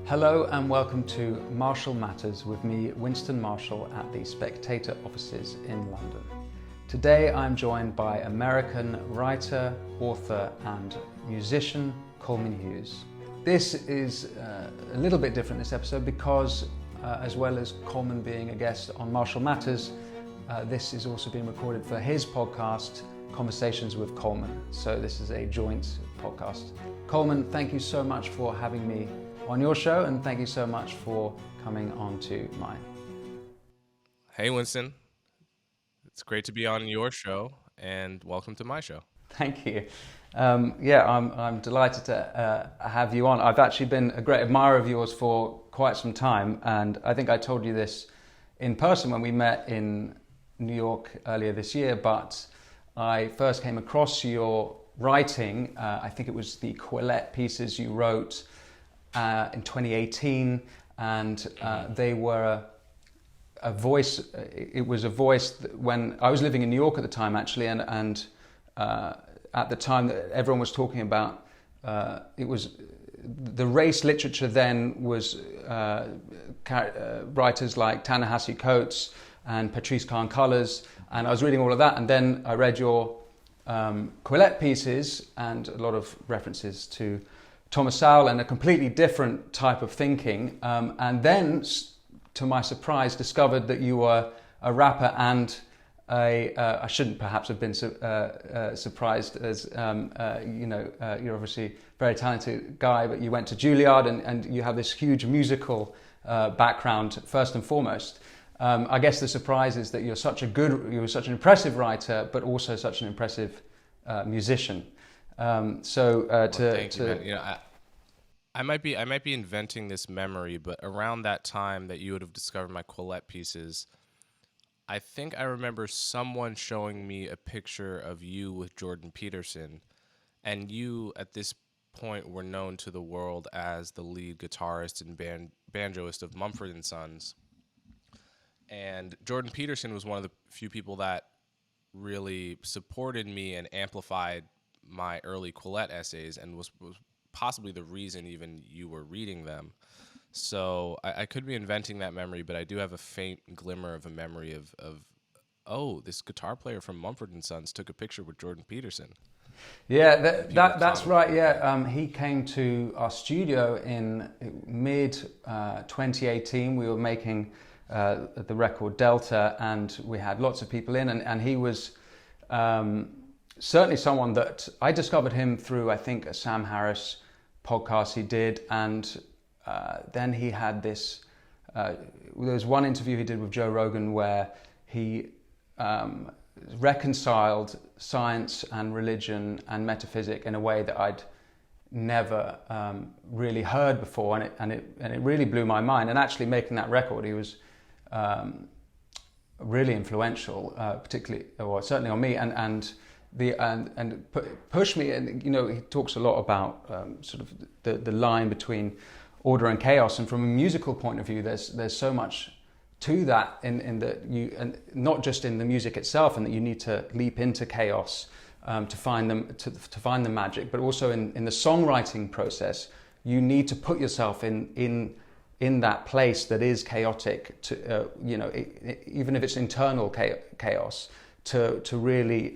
Hello and welcome to Marshall Matters with me, Winston Marshall, at the Spectator offices in London. Today I'm joined by American writer, author and musician Coleman Hughes. This is a little bit different this episode because as well as Coleman being a guest on Marshall Matters, this is also being recorded for his podcast, Conversations with Coleman. So this is a joint podcast. Coleman, thank you so much for having me on your show, and thank you so much for coming on to mine. Hey Winston, it's great to be on your show, and welcome to my show. Thank you. I'm delighted to have you on. I've actually been a great admirer of yours for quite some time, and I think I told you this in person when we met in New York earlier this year, but I first came across your writing, I think it was the Quillette pieces you wrote in 2018, and they were a voice. It was a voice that when I was living in New York at the time, actually, and at the time that everyone was talking about, it was the race literature then was writers like Ta-Nehisi Coates and Patrisse Khan-Cullors, and I was reading all of that, and then I read your Quillette pieces and a lot of references to Thomas Sowell and a completely different type of thinking, and then, to my surprise, discovered that you were a rapper and I shouldn't perhaps have been surprised, as you're obviously a very talented guy, but you went to Juilliard and you have this huge musical background first and foremost. I guess the surprise is that you were such an impressive writer, but also such an impressive musician. Thank you, man. I might be inventing this memory, but around that time that you would have discovered my Quillette pieces, I think I remember someone showing me a picture of you with Jordan Peterson, and you at this point were known to the world as the lead guitarist and banjoist of Mumford & Sons. And Jordan Peterson was one of the few people that really supported me and amplified my early Quillette essays, and was possibly the reason even you were reading them. So I could be inventing that memory, but I do have a faint glimmer of a memory of this guitar player from Mumford & Sons took a picture with Jordan Peterson. Yeah, that's right. Yeah, he came to our studio in mid 2018. We were making the record Delta, and we had lots of people in, and he was certainly someone that I discovered him through, I think, a Sam Harris podcast he did, and then he had this, there was one interview he did with Joe Rogan where he reconciled science and religion and metaphysics in a way that I'd never really heard before, and it really blew my mind. And actually making that record, he was really influential, particularly, or certainly on me, and push me. And he talks a lot about sort of the line between order and chaos, and from a musical point of view, there's so much to that in that you, and not just in the music itself, and that you need to leap into chaos to find the magic, but also in the songwriting process, you need to put yourself in that place that is chaotic, to even if it's internal chaos, to really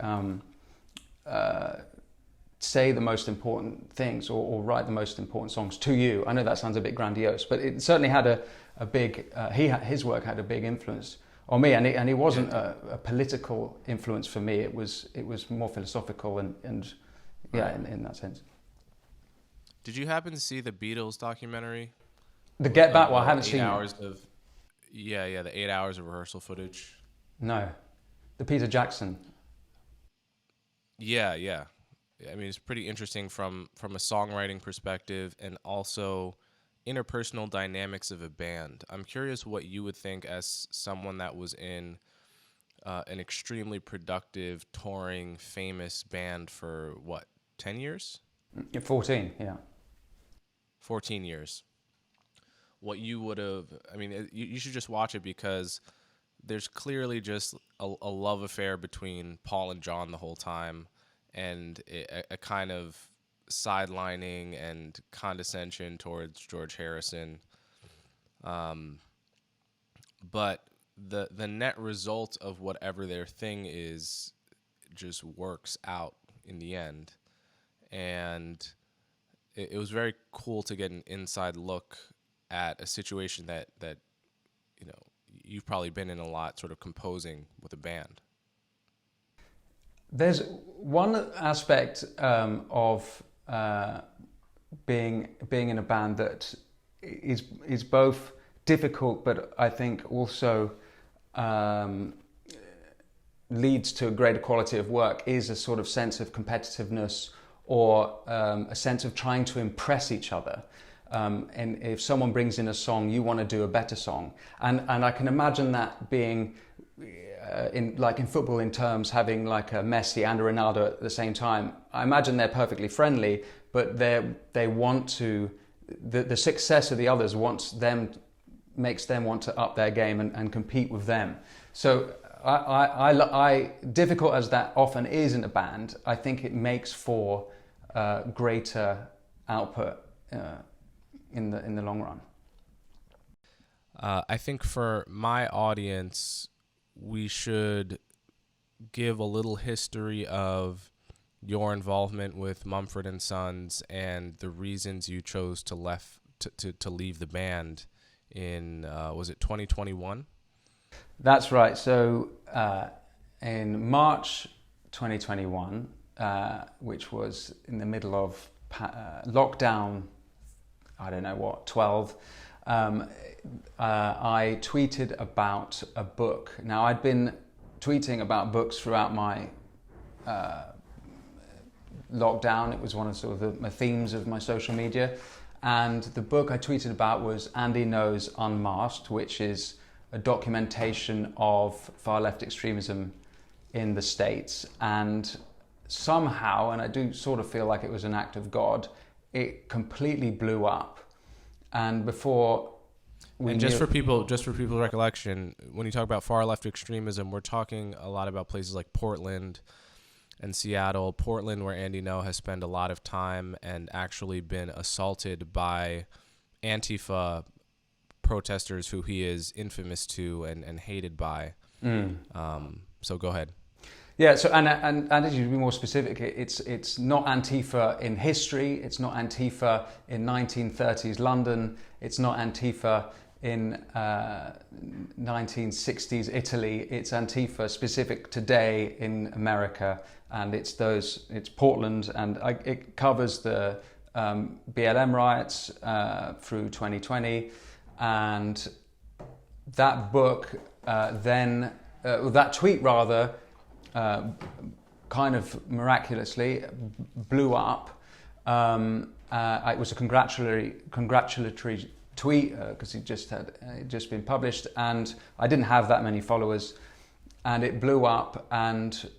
say the most important things or write the most important songs to you. I know that sounds a bit grandiose, but it certainly had a big. His work had a big influence on me, and it wasn't a political influence for me. It was more philosophical and in that sense. Did you happen to see the Beatles documentary? The Get Back? Well, I haven't seen it. The 8 hours of rehearsal footage. No, the Peter Jackson. Yeah. I mean, it's pretty interesting from a songwriting perspective, and also interpersonal dynamics of a band. I'm curious what you would think as someone that was in an extremely productive, touring, famous band for, 10 years? 14, yeah. 14 years. What you would have, I mean, you should just watch it, because there's clearly just a love affair between Paul and John the whole time, and a kind of sidelining and condescension towards George Harrison. But the net result of whatever their thing is just works out in the end. And it was very cool to get an inside look at a situation that you've probably been in a lot, sort of composing with a band. There's one aspect of being in a band that is both difficult, but I think also leads to a greater quality of work, is a sort of sense of competitiveness, or a sense of trying to impress each other. And if someone brings in a song, you want to do a better song. And I can imagine that being in football, in terms having like a Messi and a Ronaldo at the same time. I imagine they're perfectly friendly, but they want to, the success of the others makes them want to up their game and compete with them. So I difficult as that often is in a band, I think it makes for greater output in the long run. I think for my audience, we should give a little history of your involvement with Mumford & Sons and the reasons you chose to leave the band in, was it 2021? That's right. So in March 2021, which was in the middle of lockdown, I don't know what, 12, I tweeted about a book. Now, I'd been tweeting about books throughout my lockdown. It was one of sort of my themes of my social media. And the book I tweeted about was Andy Ngo's Unmasked, which is a documentation of far left extremism in the States. And somehow, and I do sort of feel like it was an act of God, it completely blew up. And before we and just for people's recollection, when you talk about far left extremism, we're talking a lot about places like Portland and Seattle. Portland, where Andy Ngo has spent a lot of time and actually been assaulted by Antifa protesters who he is infamous to and hated by. So go ahead. Yeah, so and as you to be more specific, it's not Antifa in history, it's not Antifa in 1930s London, it's not Antifa in 1960s Italy, it's Antifa specific today in America, and it's Portland, and it covers the BLM riots through 2020, and that book that tweet rather, kind of miraculously blew up. It was a congratulatory tweet because it just been published, and I didn't have that many followers, and it blew up. And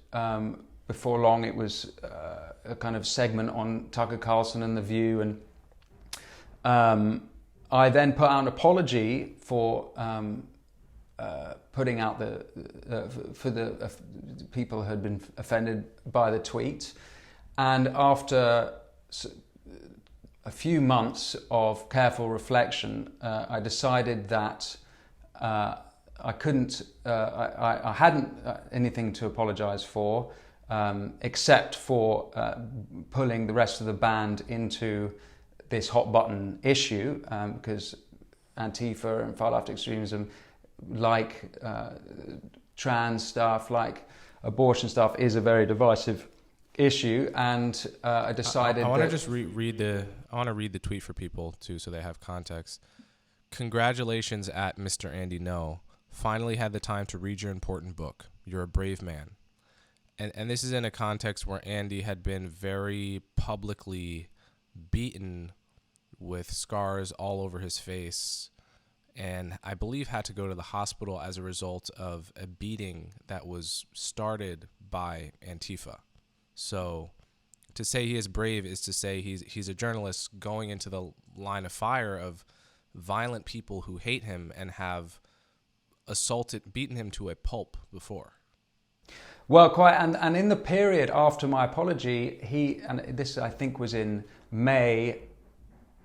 before long, it was a kind of segment on Tucker Carlson and The View, and I then put out an apology for putting out for the people who had been offended by the tweet. And after a few months of careful reflection, I decided that I hadn't anything to apologize for, except for pulling the rest of the band into this hot button issue, because Antifa and far left extremism, like trans stuff, like abortion stuff, is a very divisive issue. And I decided I want to just read the tweet for people too, so they have context. Congratulations at Mr. Andy Ngo. Finally had the time to read your important book. You're a brave man. And this is in a context where Andy had been very publicly beaten with scars all over his face, and I believe had to go to the hospital as a result of a beating that was started by Antifa. So to say he is brave is to say he's a journalist going into the line of fire of violent people who hate him and have beaten him to a pulp before. Well, quite, and in the period after my apology, and this I think was in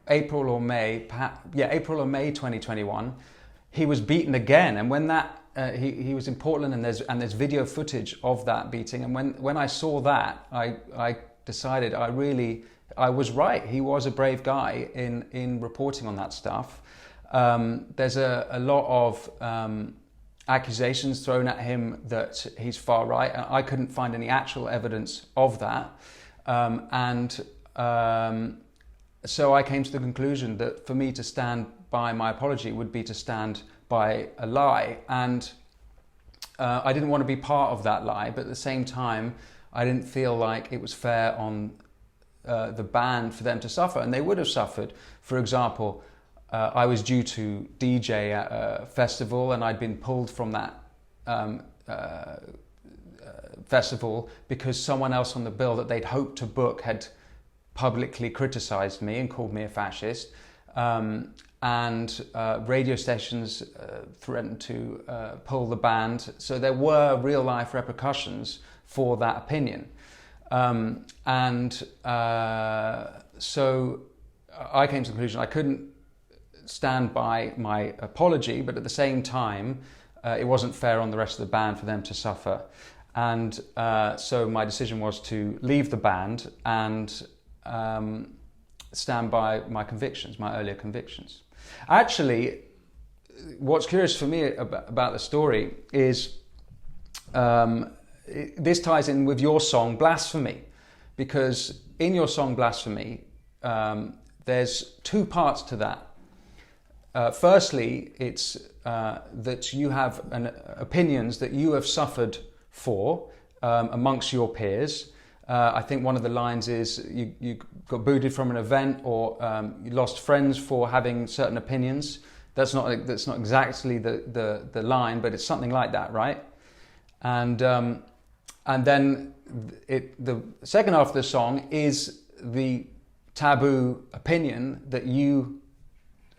April or May 2021, he was beaten again. And when that, he was in Portland, and there's video footage of that beating. And when I saw that, I decided I was right. He was a brave guy in reporting on that stuff. There's a lot of accusations thrown at him that he's far right, and I couldn't find any actual evidence of that. So I came to the conclusion that for me to stand by my apology would be to stand by a lie, and I didn't want to be part of that lie, but at the same time I didn't feel like it was fair on the band for them to suffer, and they would have suffered. For example, I was due to DJ at a festival, and I'd been pulled from that festival because someone else on the bill that they'd hoped to book had publicly criticised me and called me a fascist. And radio stations threatened to pull the band. So there were real life repercussions for that opinion. So I came to the conclusion I couldn't stand by my apology, but at the same time, it wasn't fair on the rest of the band for them to suffer. And so my decision was to leave the band and stand by my convictions, my earlier convictions. Actually, what's curious for me about the story is this ties in with your song Blasphemy, because in your song Blasphemy, there's two parts to that. Firstly, it's that you have opinions that you have suffered for amongst your peers. I think one of the lines is you got booted from an event, or you lost friends for having certain opinions. That's not exactly the line, but it's something like that, right? And then the second half of the song is the taboo opinion that you,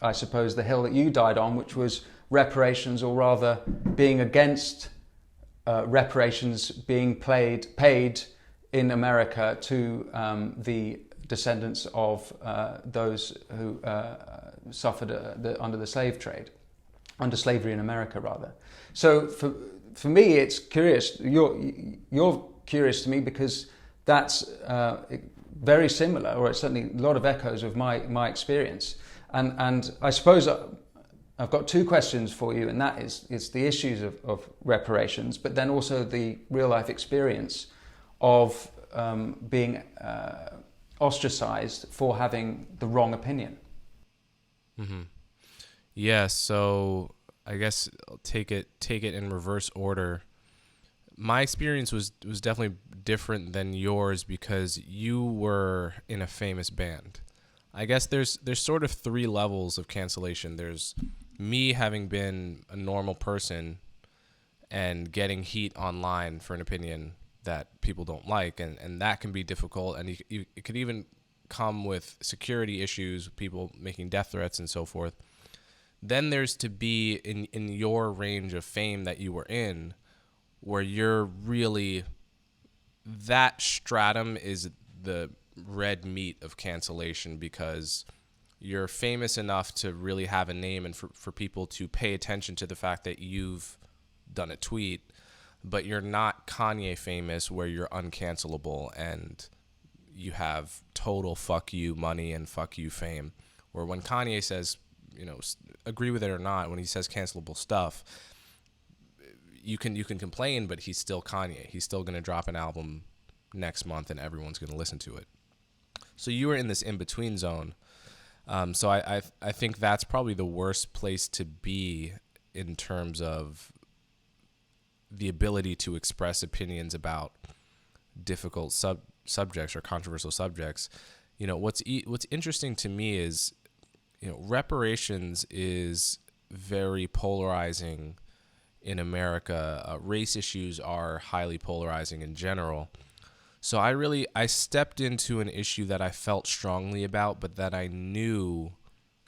I suppose, the hill that you died on, which was reparations, or rather being against reparations being paid in America to the descendants of those who suffered under the slave trade, under slavery in America, rather. So for me, it's curious. You're curious to me because that's very similar, or it's certainly a lot of echoes of my experience. And I suppose I've got two questions for you, and that is it's the issues of reparations, but then also the real life experience of being ostracized for having the wrong opinion. Mm-hmm. Yeah, so I guess I'll take it in reverse order. My experience was definitely different than yours because you were in a famous band. I guess there's sort of three levels of cancellation. There's me having been a normal person and getting heat online for an opinion that people don't like, and that can be difficult, and it could even come with security issues, people making death threats and so forth. Then there's to be in your range of fame that you were in, where you're really, that stratum is the red meat of cancellation, because you're famous enough to really have a name and for people to pay attention to the fact that you've done a tweet, but you're not Kanye famous where you're uncancelable and you have total fuck you money and fuck you fame. Where when Kanye says, agree with it or not, when he says cancelable stuff, you can complain, but he's still Kanye. He's still going to drop an album next month and everyone's going to listen to it. So you were in this in-between zone. So I think that's probably the worst place to be in terms of the ability to express opinions about difficult subjects or controversial subjects. What's interesting to me is, reparations is very polarizing in America. Race issues are highly polarizing in general. So I stepped into an issue that I felt strongly about, but that I knew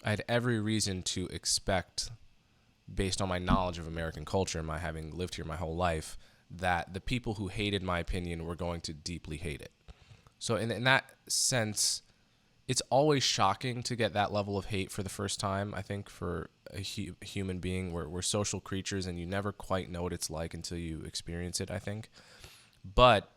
I had every reason to expect, based on my knowledge of American culture and my having lived here my whole life, that the people who hated my opinion were going to deeply hate it. So in that sense, it's always shocking to get that level of hate for the first time. I think for a human being, we're social creatures, and you never quite know what it's like until you experience it, I think. But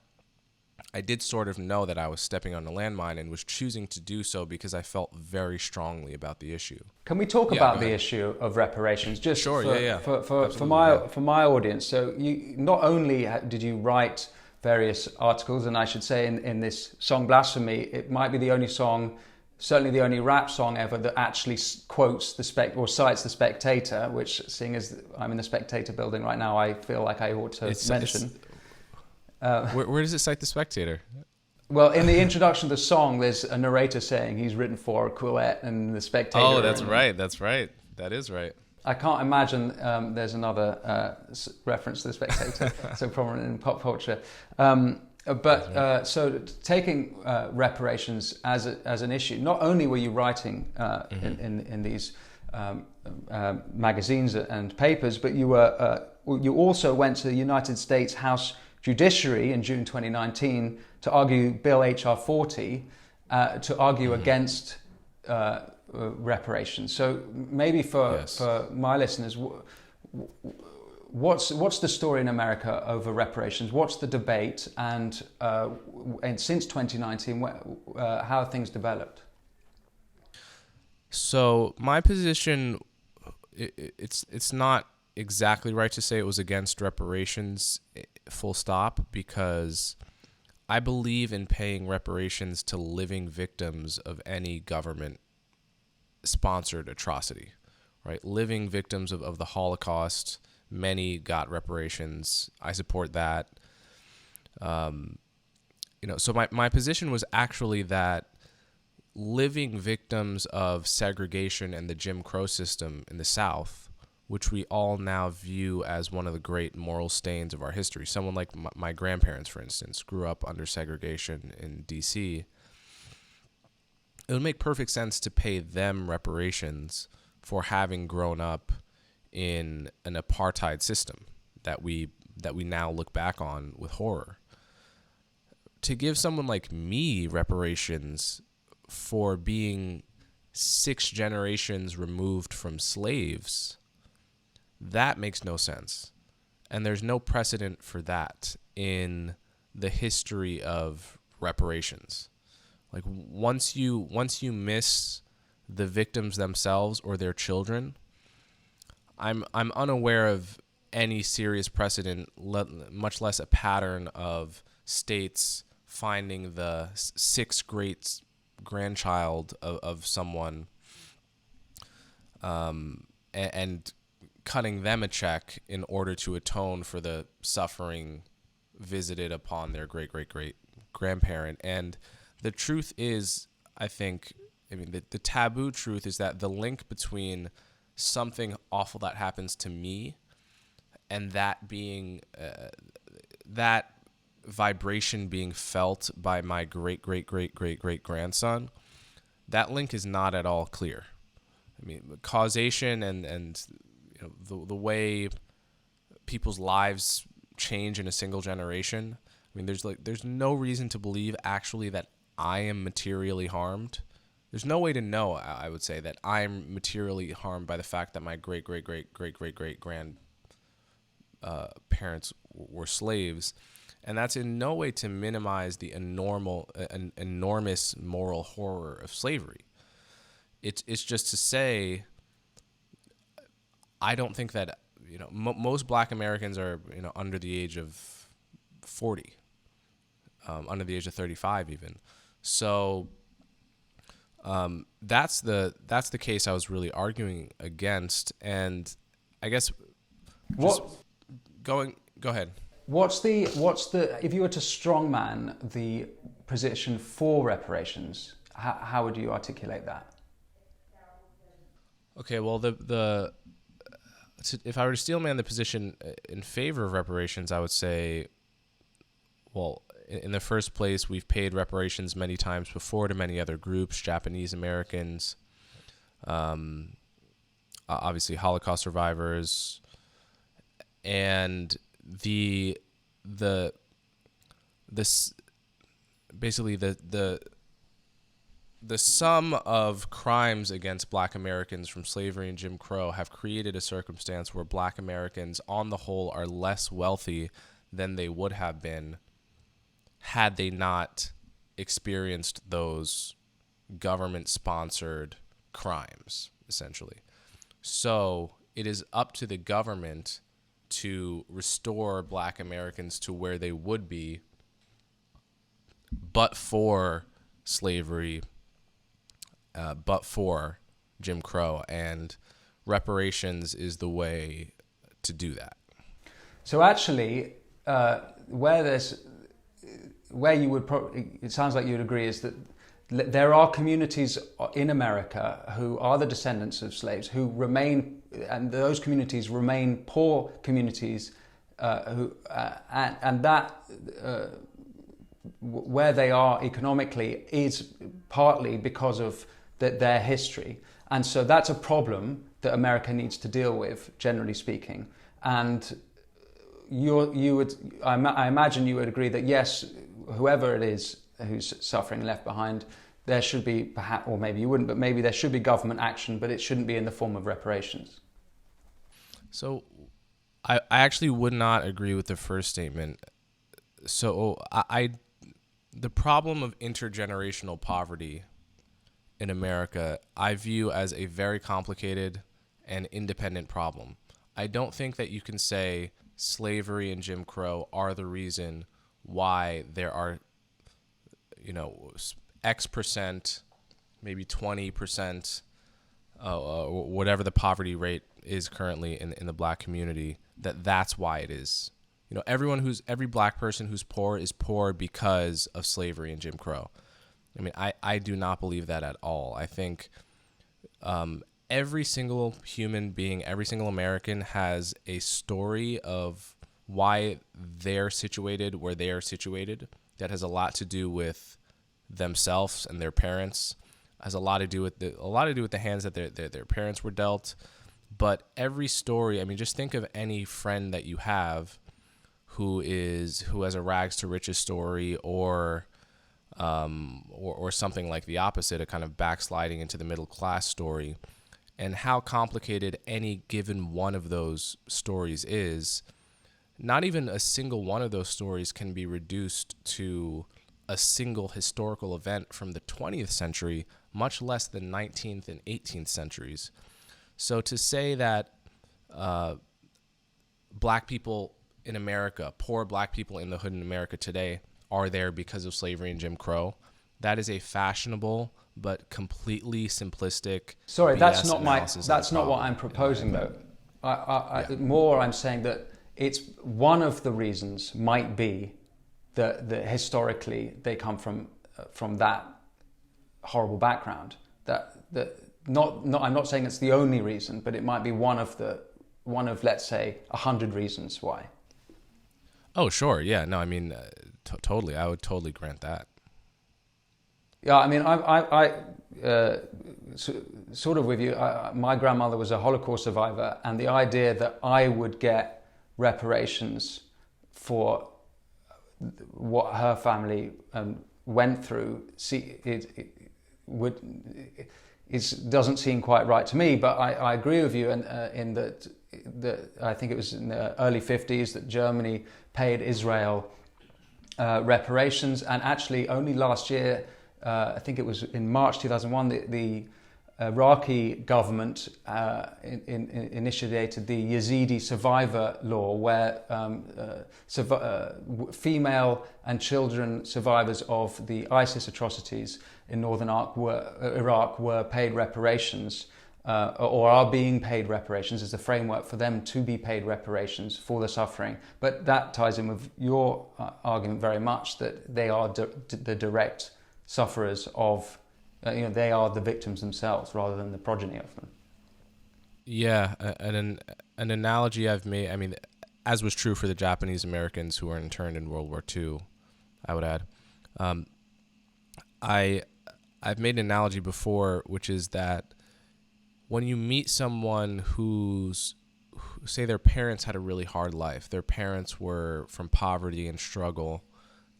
I did sort of know that I was stepping on a landmine, and was choosing to do so because I felt very strongly about the issue. Can we talk about the issue of reparations? Just sure, for my audience. So you not only did you write various articles, and I should say in this song Blasphemy, it might be the only song, certainly the only rap song ever that actually quotes or cites the Spectator, which, seeing as I'm in the Spectator building right now, I feel like I ought to mention. Where does it cite the Spectator? Well, in the introduction of the song, there's a narrator saying he's written for Quillette and the Spectator. Oh, that's right. That is right. I can't imagine there's another reference to the Spectator so prominent in pop culture. So taking reparations as an issue, not only were you writing in these magazines and papers, but you also went to the United States House Judiciary in June 2019 to argue Bill H.R. 40 to argue against reparations. So maybe for my listeners, what's the story in America over reparations? What's the debate? And since 2019, how have things developed? So my position, it's not exactly right to say it was against reparations, full stop, because I believe in paying reparations to living victims of any government-sponsored atrocity, right? Living victims of the Holocaust, many got reparations. I support that. So my position was actually that living victims of segregation and the Jim Crow system in the South, which we all now view as one of the great moral stains of our history. Someone like my grandparents, for instance, grew up under segregation in D.C. It would make perfect sense to pay them reparations for having grown up in an apartheid system that we now look back on with horror. To give someone like me reparations for being 6 generations removed from slaves, that makes no sense. And there's no precedent for that in the history of reparations. Like once you miss the victims themselves or their children, I'm unaware of any serious precedent, much less a pattern of states finding the 6th great grandchild of someone and cutting them a check in order to atone for the suffering visited upon their great-great-great-grandparent. And the truth is, the taboo truth is that the link between something awful that happens to me and that being, that vibration being felt by my great-great-great-great-great-grandson, that link is not at all clear. I mean, causation and the way people's lives change in a single generation. I mean, there's no reason to believe actually that I am materially harmed. There's no way to know, I would say, that I'm materially harmed by the fact that my great-great-great-great-great-great-grand parents were slaves. And that's in no way to minimize the enormous moral horror of slavery. It's just to say, I don't think that most Black Americans are under the age of 40, under the age of 35 even. So that's the case I was really arguing against, and I guess go ahead. What's the if you were to strongman the position for reparations, how would you articulate that? Okay, well if I were to steelman the position in favor of reparations, I would say, well, in the first place, we've paid reparations many times before to many other groups, Japanese Americans, obviously Holocaust survivors, and the the this basically the sum of crimes against Black Americans from slavery and Jim Crow have created a circumstance where Black Americans, on the whole, are less wealthy than they would have been had they not experienced those government-sponsored crimes, essentially. So it is up to the government to restore Black Americans to where they would be but for slavery, but for Jim Crow, and reparations is the way to do that. So actually, where you would probably, it sounds like you'd agree, is that there are communities in America who are the descendants of slaves who remain, and those communities remain poor communities, where they are economically is partly because of their history. And so that's a problem that America needs to deal with, generally speaking. And I imagine you would agree that yes, whoever it is who's suffering left behind, there should be, perhaps, or maybe you wouldn't, but maybe there should be government action, but it shouldn't be in the form of reparations. So I actually would not agree with the first statement. So the problem of intergenerational poverty in America, I view as a very complicated and independent problem. I don't think that you can say slavery and Jim Crow are the reason why there are, X percent, maybe 20%, whatever the poverty rate is currently in the Black community, that's why it is. Every Black person who's poor is poor because of slavery and Jim Crow. I mean, I do not believe that at all. I think every single human being, every single American has a story of why they're situated where they are situated. That has a lot to do with themselves and their parents. Has a lot to do with the hands that their parents were dealt. But every story, I mean, just think of any friend that you have who has a rags to riches story, or something like the opposite, a kind of backsliding into the middle class story, and how complicated any given one of those stories is. Not even a single one of those stories can be reduced to a single historical event from the 20th century, much less the 19th and 18th centuries. So to say that Black people in America, poor Black people in the hood in America today, are there because of slavery and Jim Crow, that is a fashionable but completely simplistic. Sorry, BS that's not what I'm proposing, though. I'm saying that it's one of the reasons might be that historically they come from that horrible background. I'm not saying it's the only reason, but it might be one of let's say 100 reasons why. Oh, sure, yeah, no, I mean, totally, I would totally grant that. Yeah, I mean, I sort of with you. My grandmother was a Holocaust survivor, and the idea that I would get reparations for what her family went through, doesn't seem quite right to me. But I agree with you in that I think it was in the early 50s that Germany paid Israel reparations, and actually only last year, I think it was in March 2001, the Iraqi government initiated the Yazidi survivor law, where female and children survivors of the ISIS atrocities in northern Iraq were paid reparations, or are being paid reparations, as the framework for them to be paid reparations for the suffering. But that ties in with your argument very much, that they are the direct sufferers of, they are the victims themselves rather than the progeny of them. Yeah, an analogy I've made, I mean, as was true for the Japanese Americans who were interned in World War II, I would add. I've made an analogy before, which is that when you meet someone who say their parents had a really hard life. Their parents were from poverty and struggle,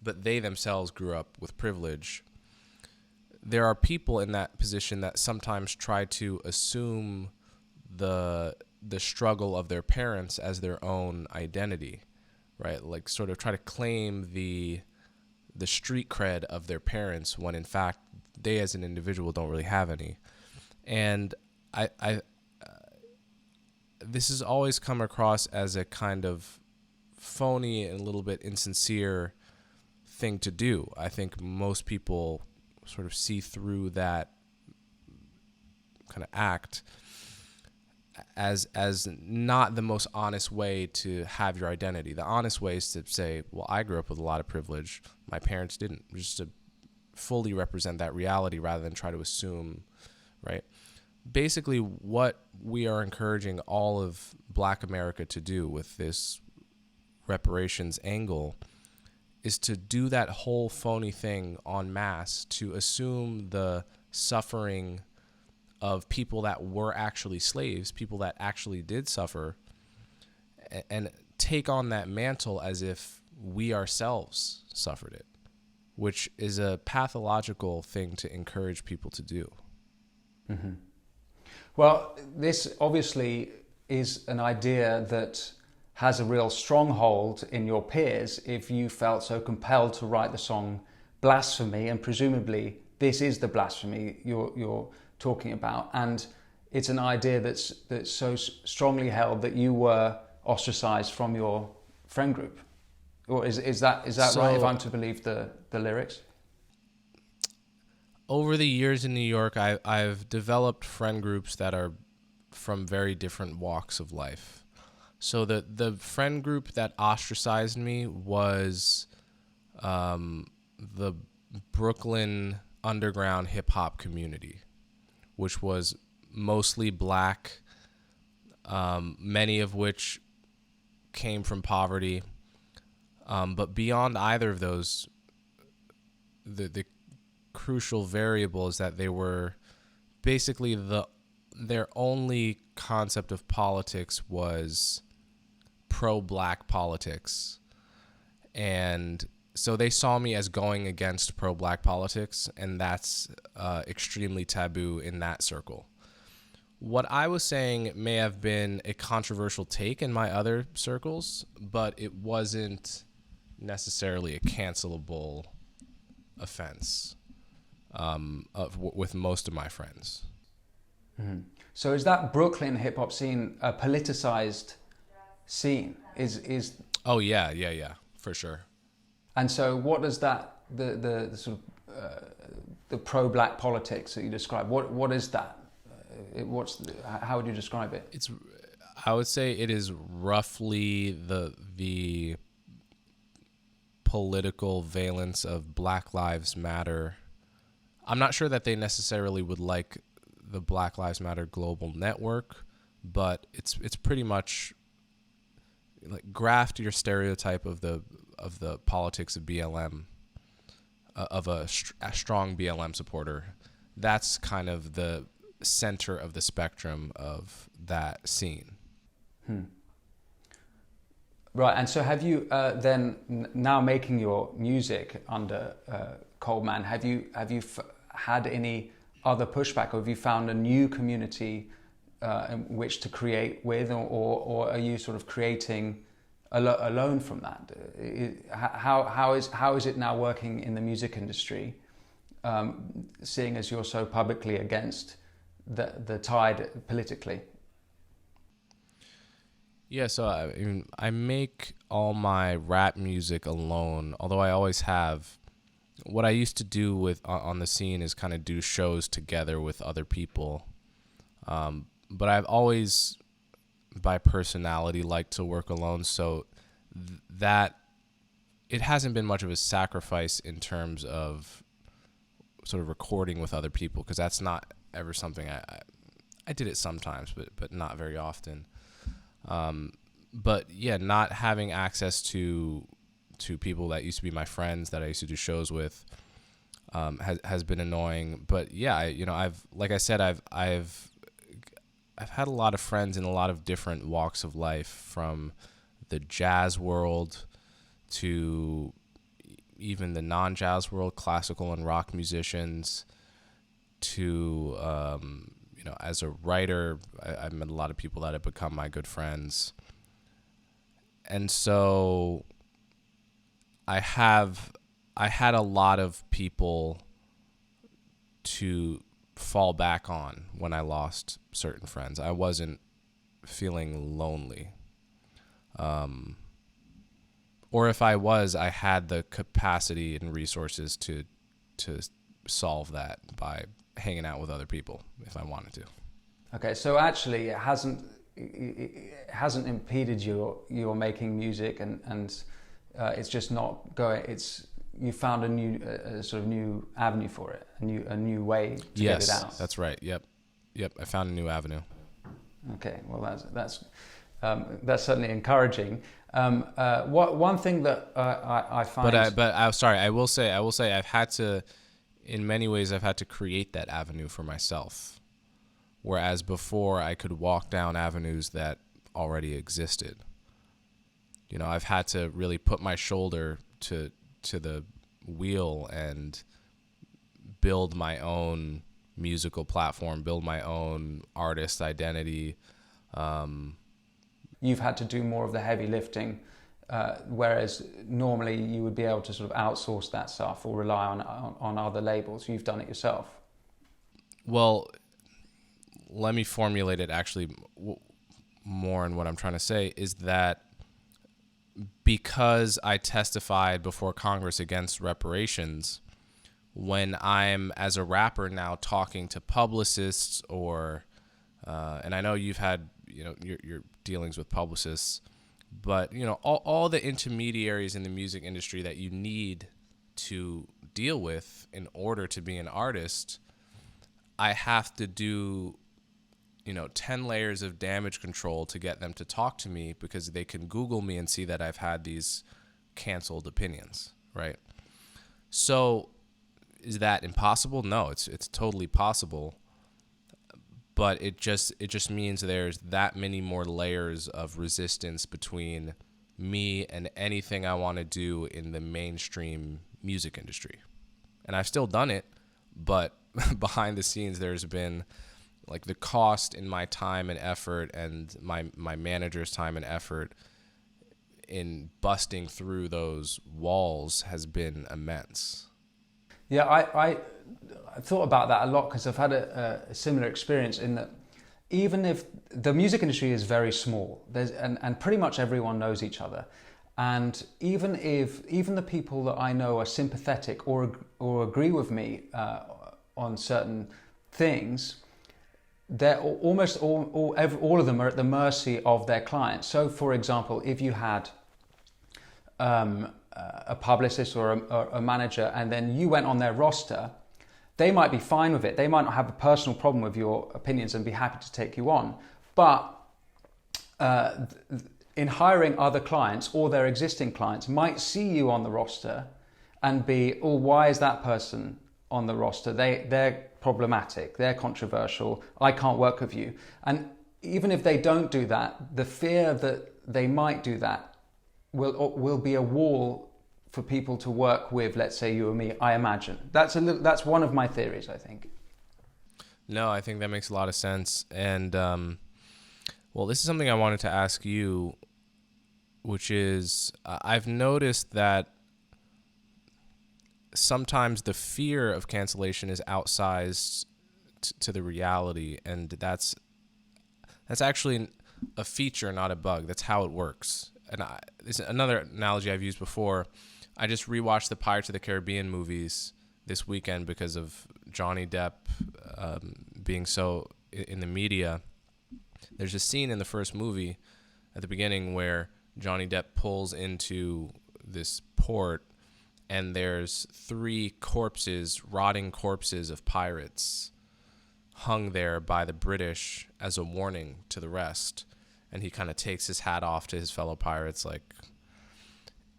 but they themselves grew up with privilege. There are people in that position that sometimes try to assume the struggle of their parents as their own identity, right? Like sort of try to claim the street cred of their parents when in fact they as an individual don't really have any. And I this has always come across as a kind of phony and a little bit insincere thing to do. I think most people sort of see through that kind of act as not the most honest way to have your identity. The honest way is to say, well, I grew up with a lot of privilege. My parents didn't. Just to fully represent that reality rather than try to assume, right? Basically, what we are encouraging all of Black America to do with this reparations angle is to do that whole phony thing en masse, to assume the suffering of people that were actually slaves, people that actually did suffer, and take on that mantle as if we ourselves suffered it, which is a pathological thing to encourage people to do. Mm-hmm. Well, this obviously is an idea that has a real stronghold in your peers if you felt so compelled to write the song Blasphemy, and presumably this is the blasphemy you're talking about, and it's an idea that's so strongly held that you were ostracized from your friend group. Or is that So, right, if I'm to believe the lyrics? over the years in New York, I've developed friend groups that are from very different walks of life. So the friend group that ostracized me was the Brooklyn underground hip hop community, which was mostly Black, many of which came from poverty. But beyond either of those, the crucial variable is that they were basically their only concept of politics was pro-Black politics. And so they saw me as going against pro-Black politics, and that's extremely taboo in that circle. What I was saying may have been a controversial take in my other circles, but it wasn't necessarily a cancelable offense with most of my friends. Mm-hmm. So is that Brooklyn hip hop scene a politicized scene? Is Oh yeah, for sure. And so what does that the sort of the pro-Black politics that you describe? What is that? How would you describe it? I would say it is roughly the political valence of Black Lives Matter. I'm not sure that they necessarily would like the Black Lives Matter global network, but it's pretty much like graft your stereotype of the politics of BLM, of a strong BLM supporter. That's kind of the center of the spectrum of that scene. Right, and so have you then now making your music under Coleman? Have you had any other pushback, or have you found a new community in which to create with, or are you sort of creating alone from that? How is it now working in the music industry, seeing as you're so publicly against the tide politically? Yeah, so I make all my rap music alone, although I always have. What I used to do on the scene is kind of do shows together with other people. But I've always, by personality, liked to work alone, so that it hasn't been much of a sacrifice in terms of sort of recording with other people, because that's not ever something I did it sometimes, but not very often. But yeah, not having access to people that used to be my friends that I used to do shows with has been annoying. But yeah, I've like I said, I've I've had a lot of friends in a lot of different walks of life, from the jazz world to even the non-jazz world, classical and rock musicians, to as a writer, I've met a lot of people that have become my good friends. And so I had a lot of people to fall back on when I lost certain friends. I wasn't feeling lonely. Or if I was, I had the capacity and resources to solve that by hanging out with other people if I wanted to. Okay, so actually it hasn't impeded your making music, and it's just not going. You found a sort of new avenue for it, a new way to get it out. Yes, that's right. Yep. I found a new avenue. Okay, well that's certainly encouraging. One thing that I find, I will say I've had to, in many ways, I've had to create that avenue for myself, whereas before I could walk down avenues that already existed. I've had to really put my shoulder to the wheel and build my own musical platform, build my own artist identity. You've had to do more of the heavy lifting, whereas normally you would be able to sort of outsource that stuff or rely on other labels. You've done it yourself. Well, let me formulate it actually more, in what I'm trying to say is that because I testified before Congress against reparations, when I'm, as a rapper now, talking to publicists or and I know you've had your dealings with publicists, but all the intermediaries in the music industry that you need to deal with in order to be an artist, I have to do 10 layers of damage control to get them to talk to me, because they can Google me and see that I've had these canceled opinions, right? So is that impossible? No, it's totally possible. But it just means there's that many more layers of resistance between me and anything I want to do in the mainstream music industry. And I've still done it, but behind the scenes there's been, like, the cost in my time and effort and my manager's time and effort in busting through those walls has been immense. Yeah, I thought about that a lot, because I've had a similar experience in that even if the music industry is very small, and pretty much everyone knows each other, and even the people that I know are sympathetic or agree with me on certain things, they're almost all of them are at the mercy of their clients. So, for example, if you had a publicist or a manager, and then you went on their roster, they might be fine with it. They might not have a personal problem with your opinions and be happy to take you on. But in hiring other clients, or their existing clients might see you on the roster and be, oh, why is that person on the roster? They're problematic, they're controversial, I can't work with you. And even if they don't do that, the fear that they might do that will be a wall for people to work with, let's say you or me, I imagine. That's one of my theories, I think. No, I think that makes a lot of sense. And well, this is something I wanted to ask you, which is I've noticed that sometimes the fear of cancellation is outsized to the reality, and that's actually a feature, not a bug. That's how it works. And this is another analogy I've used before. I just rewatched the Pirates of the Caribbean movies this weekend because of Johnny Depp being so in the media. There's a scene in the first movie at the beginning where Johnny Depp pulls into this port, and there's 3 rotting corpses of pirates hung there by the British as a warning to the rest. And he kind of takes his hat off to his fellow pirates,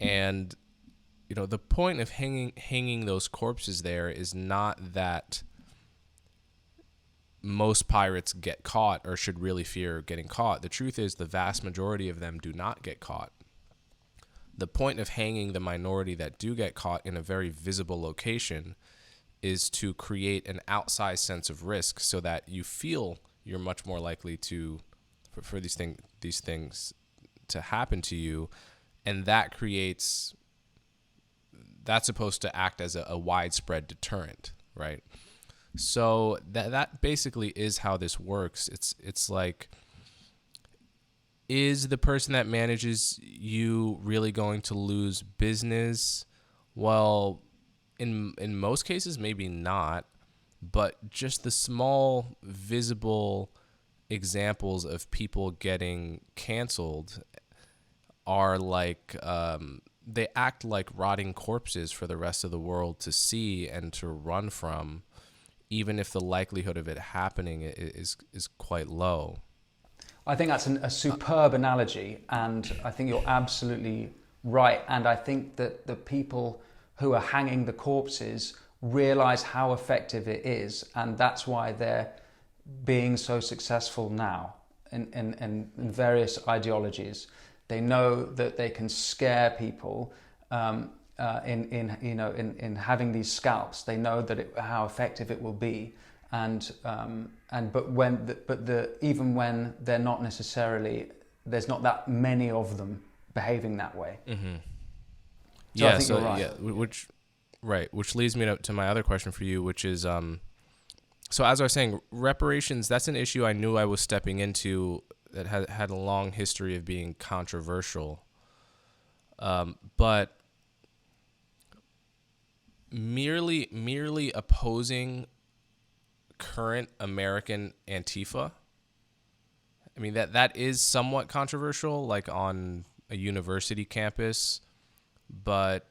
and the point of hanging those corpses there is not that most pirates get caught or should really fear getting caught. The truth is the vast majority of them do not get caught. The point of hanging the minority that do get caught in a very visible location is to create an outsized sense of risk so that you feel you're much more likely to for these things to happen to you, and that's supposed to act as a widespread deterrent, right? So that basically is how this works. It's like, is the person that manages you really going to lose business? Well, in most cases, maybe not, but just the small visible examples of people getting canceled are like, they act like rotting corpses for the rest of the world to see and to run from, even if the likelihood of it happening is quite low. I think that's a superb analogy, and I think you're absolutely right. And I think that the people who are hanging the corpses realize how effective it is, and that's why they're being so successful now in various ideologies. They know that they can scare people in having these scalps. They know that how effective it will be, even when they're not necessarily, there's not that many of them behaving that way. Mm-hmm. So I think you're right. Which leads me to my other question for you, which is, so as I was saying, reparations, that's an issue I knew I was stepping into that had a long history of being controversial. But merely opposing current American Antifa, I mean, that is somewhat controversial, like on a university campus, but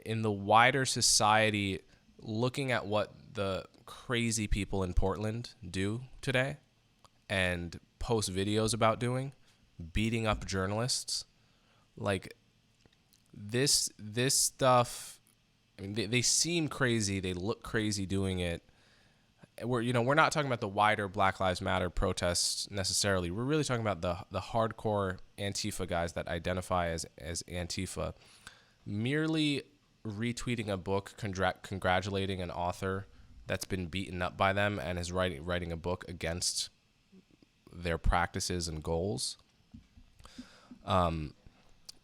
in the wider society, looking at what the crazy people in Portland do today and post videos about doing, beating up journalists, like this stuff, I mean, they seem crazy, they look crazy doing it. We're not talking about the wider Black Lives Matter protests necessarily. We're really talking about the hardcore Antifa guys that identify as Antifa. Merely retweeting a book congratulating an author that's been beaten up by them and is writing a book against their practices and goals.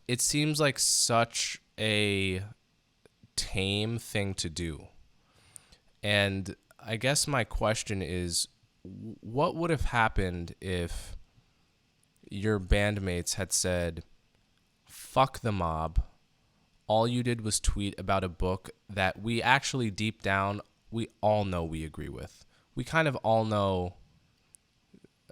It seems like such a tame thing to do. And I guess my question is, what would have happened if your bandmates had said, fuck the mob, all you did was tweet about a book that we actually deep down, we all know we agree with. We kind of all know,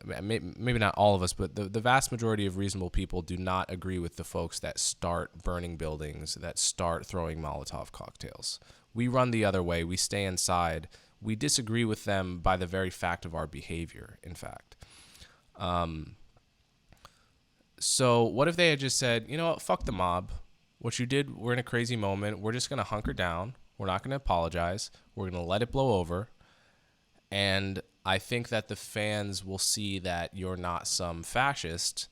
maybe not all of us, but the vast majority of reasonable people do not agree with the folks that start burning buildings, that start throwing Molotov cocktails. We run the other way. We stay inside. We disagree with them by the very fact of our behavior, in fact. So what if they had just said, you know what, fuck the mob. What you did, we're in a crazy moment. We're just going to hunker down. We're not going to apologize. We're going to let it blow over. And I think that the fans will see that you're not some fascist.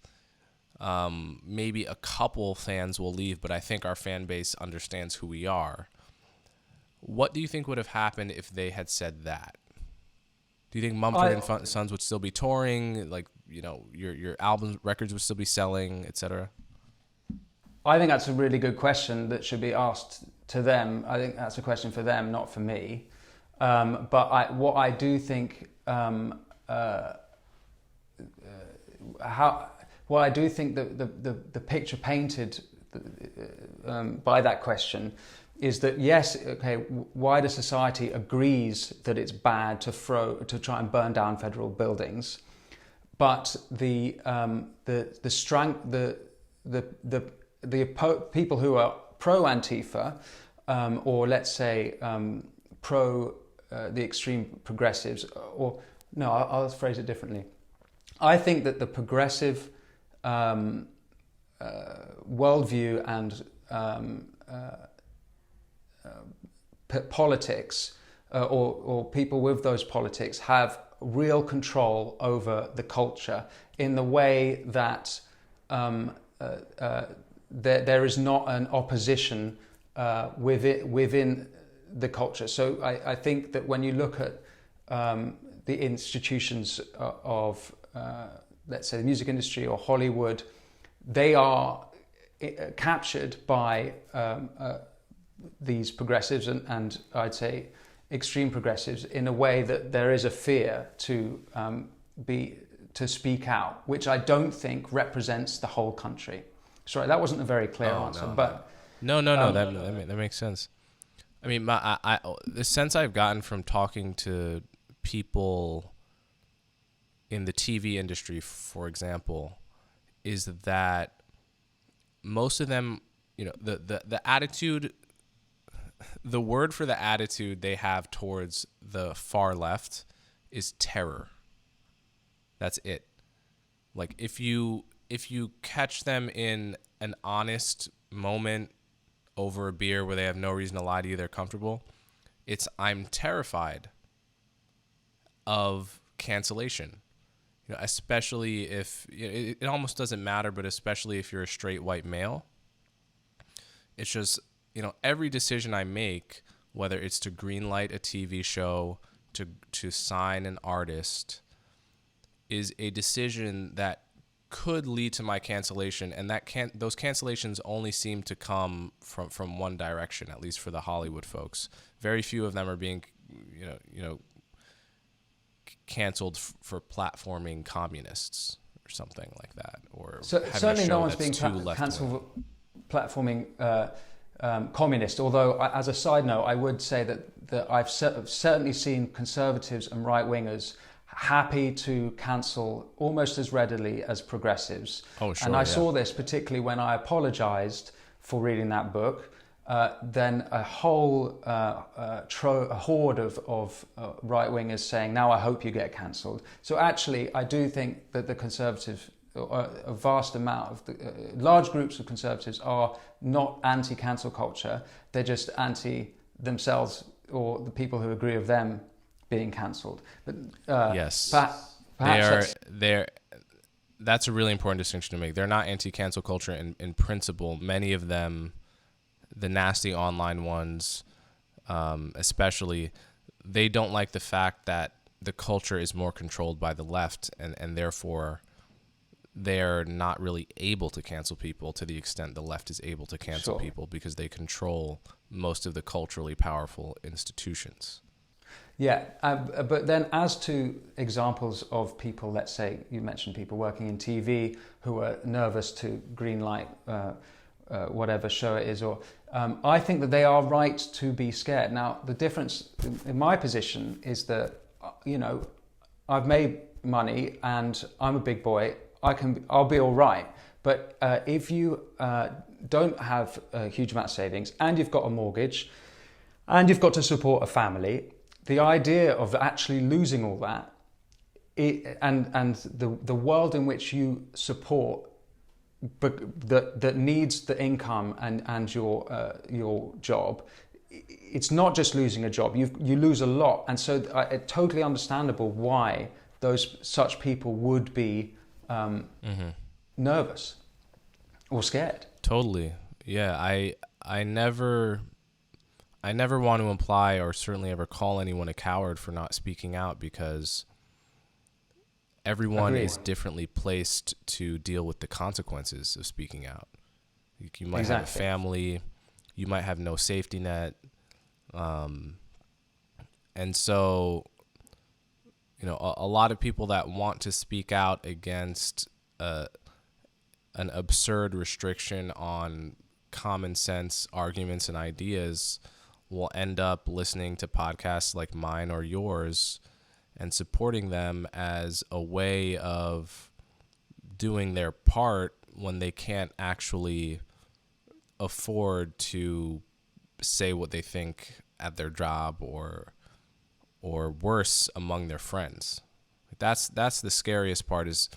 Maybe a couple fans will leave, but I think our fan base understands who we are. What do you think would have happened if they had said that? Do you think Mumford and Sons would still be touring? Like, your album records would still be selling, etc.? I think that's a really good question that should be asked to them. I think that's a question for them, not for me. But I do think the picture painted by that question is that, yes, okay, wider society agrees that it's bad to try and burn down federal buildings, but the people who are pro Antifa, or let's say pro the extreme progressives, or no, I'll phrase it differently. I think that the progressive worldview and politics or people with those politics have real control over the culture in the way that there is not an opposition within the culture. So I think that when you look at the institutions of, let's say, the music industry or Hollywood, they are captured by these progressives and I'd say extreme progressives in a way that there is a fear to speak out, which I don't think represents the whole country. Sorry, that wasn't a very clear answer, but no, that makes sense. I mean, the sense I've gotten from talking to people in the TV industry, for example, is that most of them, you know, the attitude, the word for the attitude they have towards the far left is terror. That's it. Like if you catch them in an honest moment over a beer where they have no reason to lie to you, they're comfortable, it's I'm terrified of cancellation. You know, especially if it almost doesn't matter, but especially if you're a straight white male. It's just, you know, every decision I make, whether it's to greenlight a TV show, to sign an artist, is a decision that could lead to my cancellation, and those cancellations only seem to come from one direction, at least for the Hollywood folks. Very few of them are being, you know, canceled for platforming communists or something like that, or certainly no one's being cancelled for platforming communist. Although, as a side note, I would say that I've certainly seen conservatives and right wingers happy to cancel almost as readily as progressives. Oh, sure. And I saw this particularly when I apologized for reading that book. Then a whole a horde of right-wingers saying, now I hope you get cancelled. So actually, I do think that the conservatives, a vast amount of large groups of conservatives are not anti-cancel culture. They're just anti themselves or the people who agree with them being cancelled. But yes, perhaps that's a really important distinction to make. They're not anti-cancel culture in principle. Many of them, the nasty online ones, especially, they don't like the fact that the culture is more controlled by the left, and therefore they're not really able to cancel people to the extent the left is able to cancel people, because they control most of the culturally powerful institutions. Yeah, but then as to examples of people, let's say you mentioned people working in TV who are nervous to greenlight whatever show it is, or I think that they are right to be scared. Now, the difference in my position is that, you know, I've made money and I'm a big boy. I'll be all right. But if you don't have a huge amount of savings and you've got a mortgage and you've got to support a family, the idea of actually losing all that and the world in which you support that needs the income and your job, it's not just losing a job. You lose a lot, and so it's totally understandable why such people would be nervous or scared. Totally, yeah. I never want to imply or certainly ever call anyone a coward for not speaking out, because everyone is differently placed to deal with the consequences of speaking out. You might have a family, you might have no safety net, and so, you know, a lot of people that want to speak out against an absurd restriction on common sense arguments and ideas will end up listening to podcasts like mine or yours and supporting them as a way of doing their part when they can't actually afford to say what they think at their job or worse, among their friends. That's the scariest part, is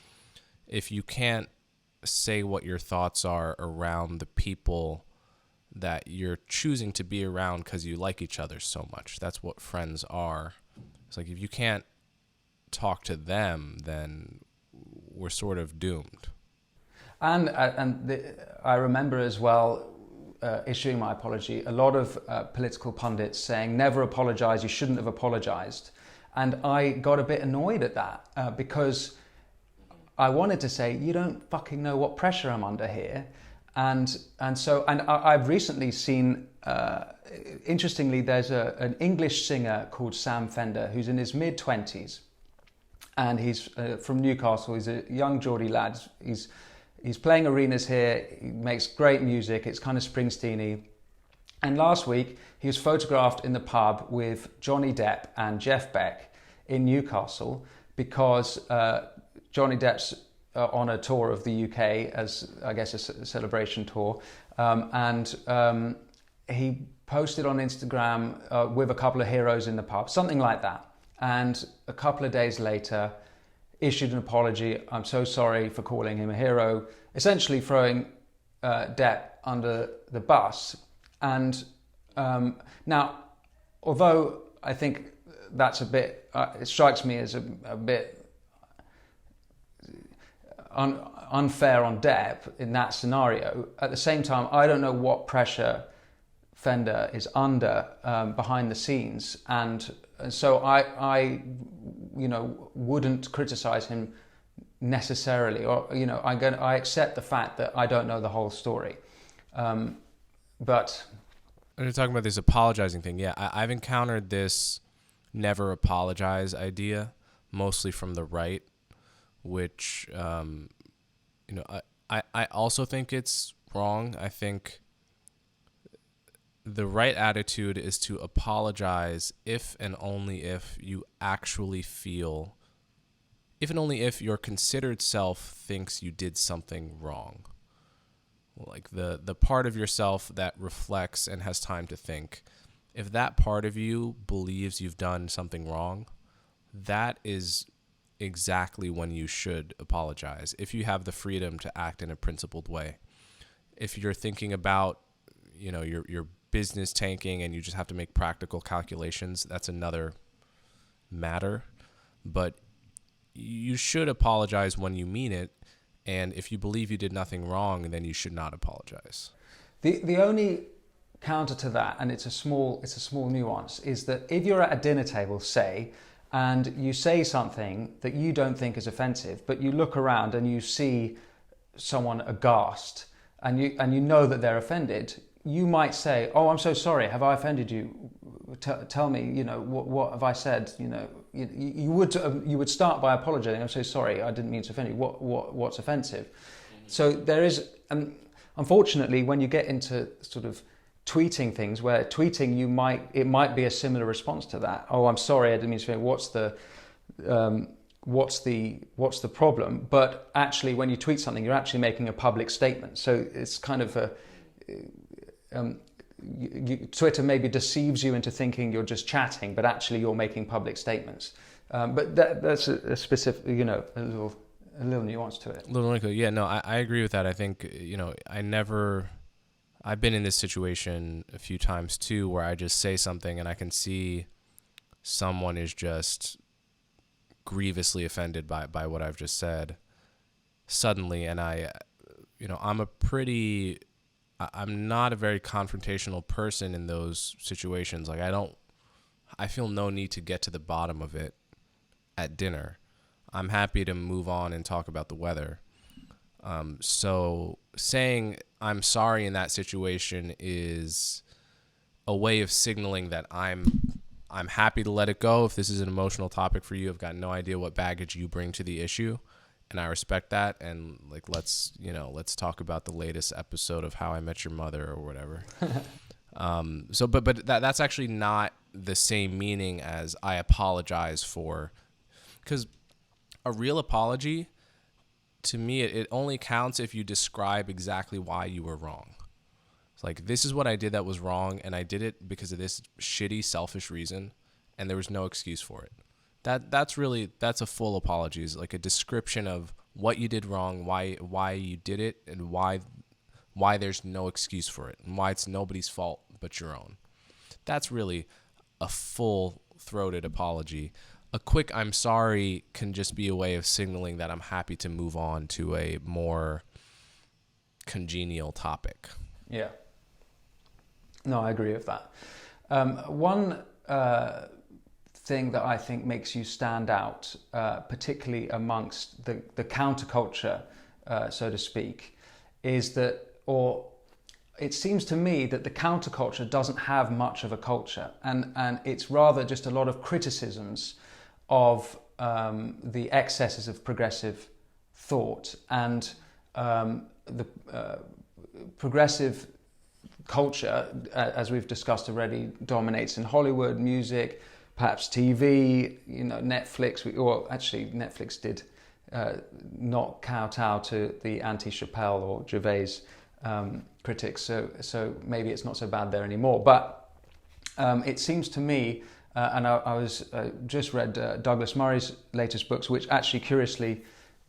if you can't say what your thoughts are around the people that you're choosing to be around because you like each other so much. That's what friends are. It's like if you can't talk to them, then we're sort of doomed. I remember as well issuing my apology, a lot of political pundits saying, never apologize, you shouldn't have apologized. And I got a bit annoyed at that because I wanted to say, you don't fucking know what pressure I'm under here. And I've recently seen, interestingly, there's an English singer called Sam Fender who's in his mid-20s. And he's from Newcastle. He's a young Geordie lad. He's playing arenas here. He makes great music. It's kind of Springsteen-y. And last week, he was photographed in the pub with Johnny Depp and Jeff Beck in Newcastle because Johnny Depp's on a tour of the UK as, I guess, a celebration tour. He posted on Instagram with a couple of heroes in the pub, something like that. And a couple of days later, issued an apology. I'm so sorry for calling him a hero, essentially throwing Depp under the bus. And now, although I think that's a bit, it strikes me as a bit unfair on Depp in that scenario, at the same time, I don't know what pressure Fender is under behind the scenes. And so I wouldn't criticize him necessarily, or I accept the fact that I don't know the whole story. But when you're talking about this apologizing thing, yeah, I've encountered this never apologize idea, mostly from the right, which I also think it's wrong. I think the right attitude is to apologize if and only if you actually feel, if and only if your considered self thinks you did something wrong. Like the part of yourself that reflects and has time to think, if that part of you believes you've done something wrong, that is exactly when you should apologize, if you have the freedom to act in a principled way. If you're thinking about, your business tanking and you just have to make practical calculations, that's another matter. But you should apologize when you mean it, and if you believe you did nothing wrong, then you should not apologize. The only counter to that, and it's a small nuance, is that if you're at a dinner table, say, and you say something that you don't think is offensive, but you look around and you see someone aghast, and you know that they're offended, you might say, "Oh, I'm so sorry. Have I offended you? Tell me, what have I said?" You would start by apologizing. "I'm so sorry. I didn't mean to offend you. What's offensive?" So there is, unfortunately, when you get into sort of tweeting things, where tweeting it might be a similar response to that. "Oh, I'm sorry. I didn't mean to offend you. What's the problem?" But actually, when you tweet something, you're actually making a public statement. So it's kind of Twitter maybe deceives you into thinking you're just chatting, but actually you're making public statements. But that's a specific, a little nuance to it. Yeah, no, I agree with that. I think, I've been in this situation a few times too, where I just say something and I can see someone is just grievously offended by what I've just said suddenly. And I'm not a very confrontational person in those situations. Like I feel no need to get to the bottom of it at dinner. I'm happy to move on and talk about the weather. So saying I'm sorry in that situation is a way of signaling that I'm happy to let it go. If this is an emotional topic for you, I've got no idea what baggage you bring to the issue, and I respect that. And let's talk about the latest episode of How I Met Your Mother or whatever. But that's actually not the same meaning as I apologize for, because a real apology, to me, it only counts if you describe exactly why you were wrong. It's like, this is what I did that was wrong, and I did it because of this shitty, selfish reason, and there was no excuse for it. That's a full apology. It's like a description of what you did wrong, why you did it, and why why there's no excuse for it, and why it's nobody's fault but your own. That's really a full-throated apology. A quick "I'm sorry" can just be a way of signaling that I'm happy to move on to a more congenial topic. Yeah. No, I agree with that. One thing that I think makes you stand out, particularly amongst the counterculture, so to speak, is that, or it seems to me that the counterculture doesn't have much of a culture, and it's rather just a lot of criticisms of the excesses of progressive thought, and the progressive culture, as we've discussed already, dominates in Hollywood, music, perhaps TV, Netflix. Actually, Netflix did not kowtow to the anti-Chappelle or Gervais critics, so maybe it's not so bad there anymore. But it seems to me, and I was just read Douglas Murray's latest books, which actually curiously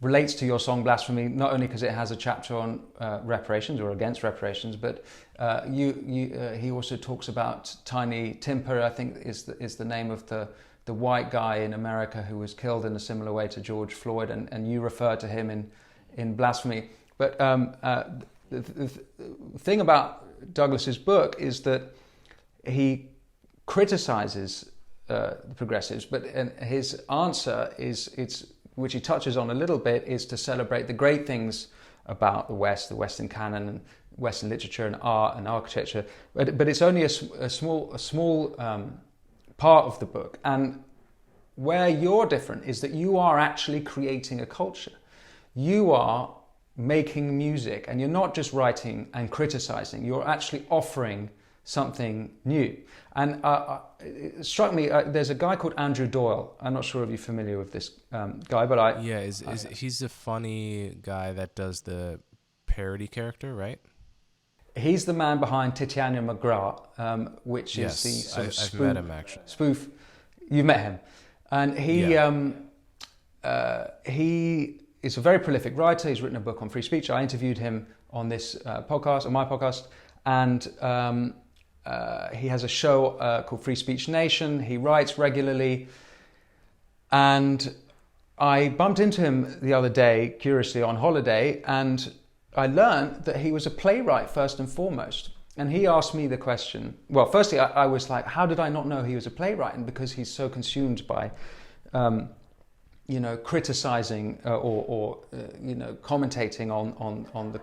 relates to your song Blasphemy, not only because it has a chapter on reparations or against reparations, but he also talks about Tiny Timper, I think is the name of the white guy in America who was killed in a similar way to George Floyd, and you refer to him in Blasphemy. But the thing about Douglas's book is that he criticizes the progressives, but his answer is which he touches on a little bit, is to celebrate the great things about the West, the Western canon, and Western literature and art and architecture. But it's only a small part of the book. And where you're different is that you are actually creating a culture. You are making music, and you're not just writing and criticizing. You're actually offering something new. And it struck me, there's a guy called Andrew Doyle. I'm not sure if you're familiar with this guy, but he's the funny guy that does the parody character, right? He's the man behind Titania McGrath, which is the sort of I've met him, actually. Spoof. You've met him. And he is a very prolific writer. He's written a book on free speech. I interviewed him on this podcast, on my podcast, and he has a show called Free Speech Nation. He writes regularly, and I bumped into him the other day, curiously, on holiday, and I learned that he was a playwright first and foremost. And he asked me the question. Well, firstly, I was like, how did I not know he was a playwright? And because he's so consumed by, criticizing or commentating on the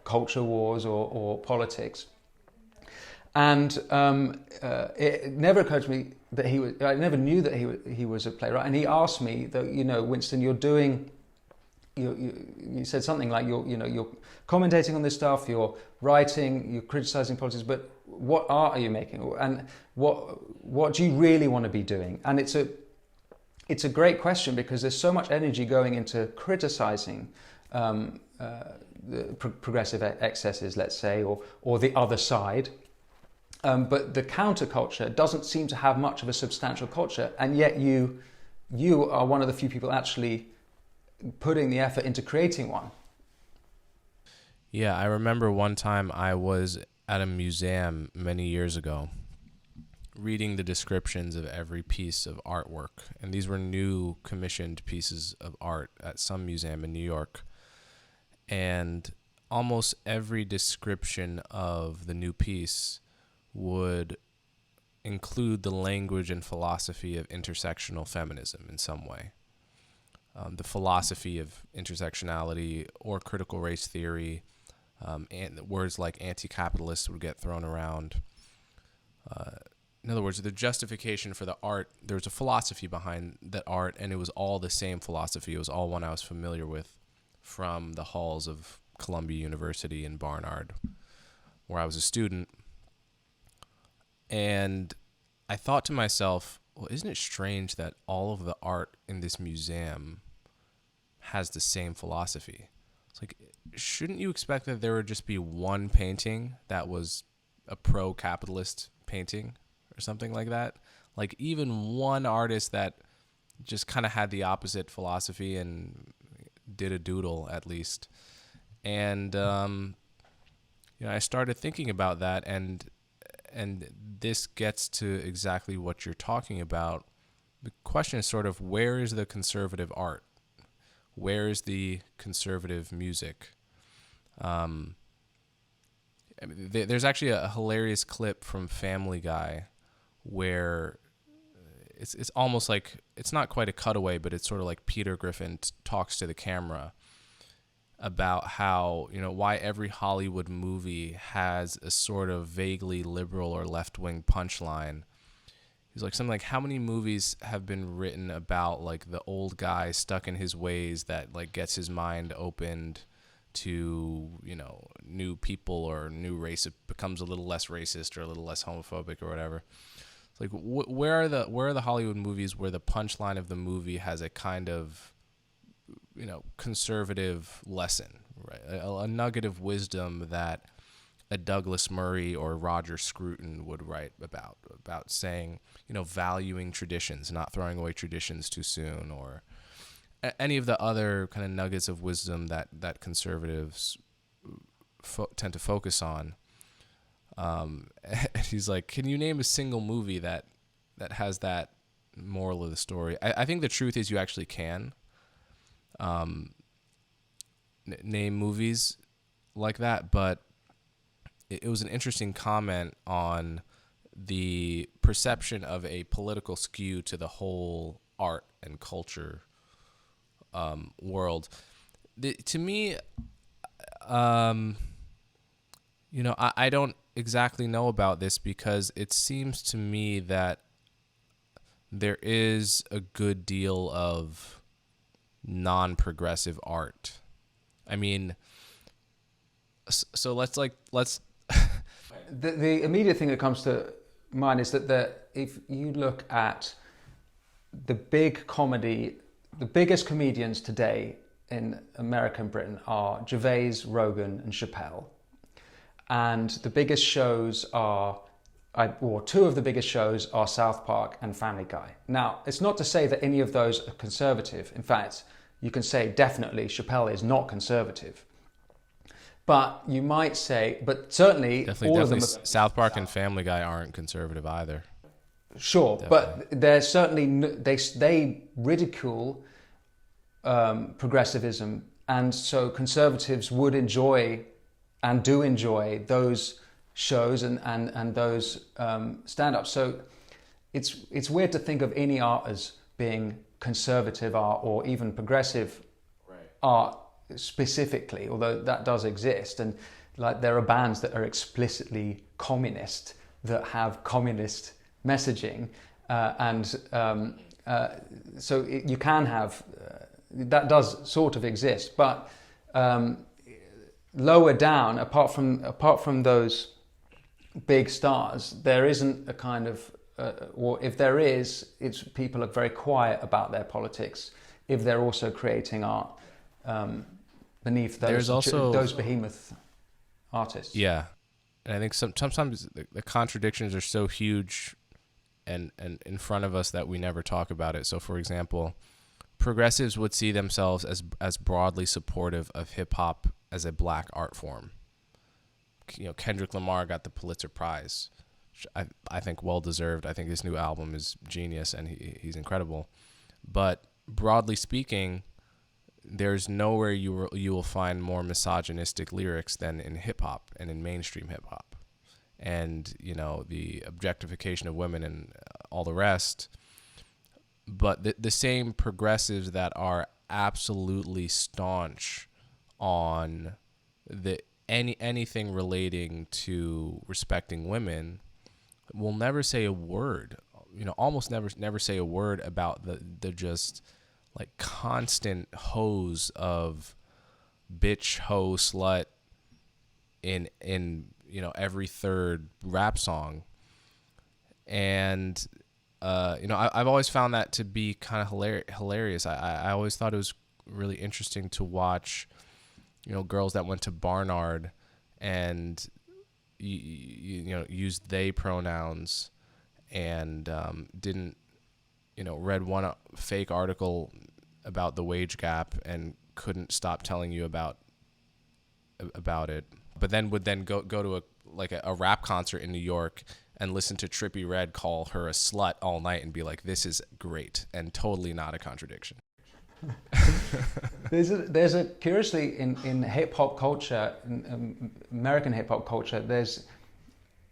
culture wars or politics. And it never occurred to me that I never knew that he was a playwright. And he asked me that, Winston, you said something like you're commentating on this stuff, you're writing, you're criticizing politics, but what art are you making? And what do you really want to be doing? And it's a great question, because there's so much energy going into criticizing the progressive excesses, let's say, or the other side. But the counterculture doesn't seem to have much of a substantial culture, and yet you are one of the few people actually putting the effort into creating one. Yeah, I remember one time I was at a museum many years ago reading the descriptions of every piece of artwork, and these were new commissioned pieces of art at some museum in New York, and almost every description of the new piece would include the language and philosophy of intersectional feminism in some way. The philosophy of intersectionality or critical race theory, and words like anti-capitalist would get thrown around. In other words, the justification for the art, there was a philosophy behind that art, and it was all the same philosophy. It was all one I was familiar with from the halls of Columbia University in Barnard, where I was a student. And I thought to myself, well, isn't it strange that all of the art in this museum has the same philosophy? It's like, shouldn't you expect that there would just be one painting that was a pro-capitalist painting or something like that? Like, even one artist that just kind of had the opposite philosophy and did a doodle, at least. And I started thinking about that, and this gets to exactly what you're talking about. The question is sort of, where is the conservative art? Where is the conservative music? There's actually a hilarious clip from Family Guy where it's almost like, it's not quite a cutaway, but it's sort of like Peter Griffin talks to the camera about how, why every Hollywood movie has a sort of vaguely liberal or left-wing punchline. He's like, something like, how many movies have been written about like the old guy stuck in his ways that like gets his mind opened to, new people or new race? It becomes a little less racist or a little less homophobic or whatever. It's like, where are the Hollywood movies where the punchline of the movie has a kind of, conservative lesson, right? A nugget of wisdom that a Douglas Murray or Roger Scruton would write about saying, valuing traditions, not throwing away traditions too soon, or any of the other kind of nuggets of wisdom that conservatives tend to focus on. And he's like, can you name a single movie that has that moral of the story? I think the truth is you actually can name movies like that, but it was an interesting comment on the perception of a political skew to the whole art and culture world. To me, I don't exactly know about this, because it seems to me that there is a good deal of non-progressive art. I mean, so let's the immediate thing that comes to mind is that if you look at the big comedy, the biggest comedians today in America and Britain are Gervais, Rogan, and Chappelle. And the biggest shows are, or two of the biggest shows are South Park and Family Guy. Now, it's not to say that any of those are conservative. In fact, you can say definitely Chappelle is not conservative. But you might say, but certainly all of them are, South Park and Family Guy aren't conservative either. Sure, Definitely. but they're certainly, they ridicule progressivism, and so conservatives would enjoy and do enjoy those shows and those stand-ups. So it's weird to think of any art as being conservative art or even progressive art specifically, although that does exist. And like there are bands that are explicitly communist that have communist messaging, so you can have that does sort of exist, but lower down, apart from those big stars, there isn't a kind of or if there is, it's people are very quiet about their politics if they're also creating art beneath those behemoth artists. Yeah, and I think sometimes the contradictions are so huge and in front of us that we never talk about it. So, for example, progressives would see themselves as broadly supportive of hip hop as a black art form. Kendrick Lamar got the Pulitzer Prize, which I think well deserved. I think his new album is genius and he's incredible. But broadly speaking, there's nowhere you will find more misogynistic lyrics than in hip hop and in mainstream hip hop, and the objectification of women and all the rest. But the same progressives that are absolutely staunch on anything relating to respecting women will never say a word, almost never say a word about the just like constant hose of bitch, hoe, slut in every third rap song. And I've always found that to be kind of hilarious. I always thought it was really interesting to watch girls that went to Barnard and used they pronouns and didn't read one fake article about the wage gap and couldn't stop telling you about it. but then would then go to a rap concert in New York and listen to Trippie Redd call her a slut all night and be like, this is great and totally not a contradiction. There's a curiously in hip hop culture, in American hip hop culture, there's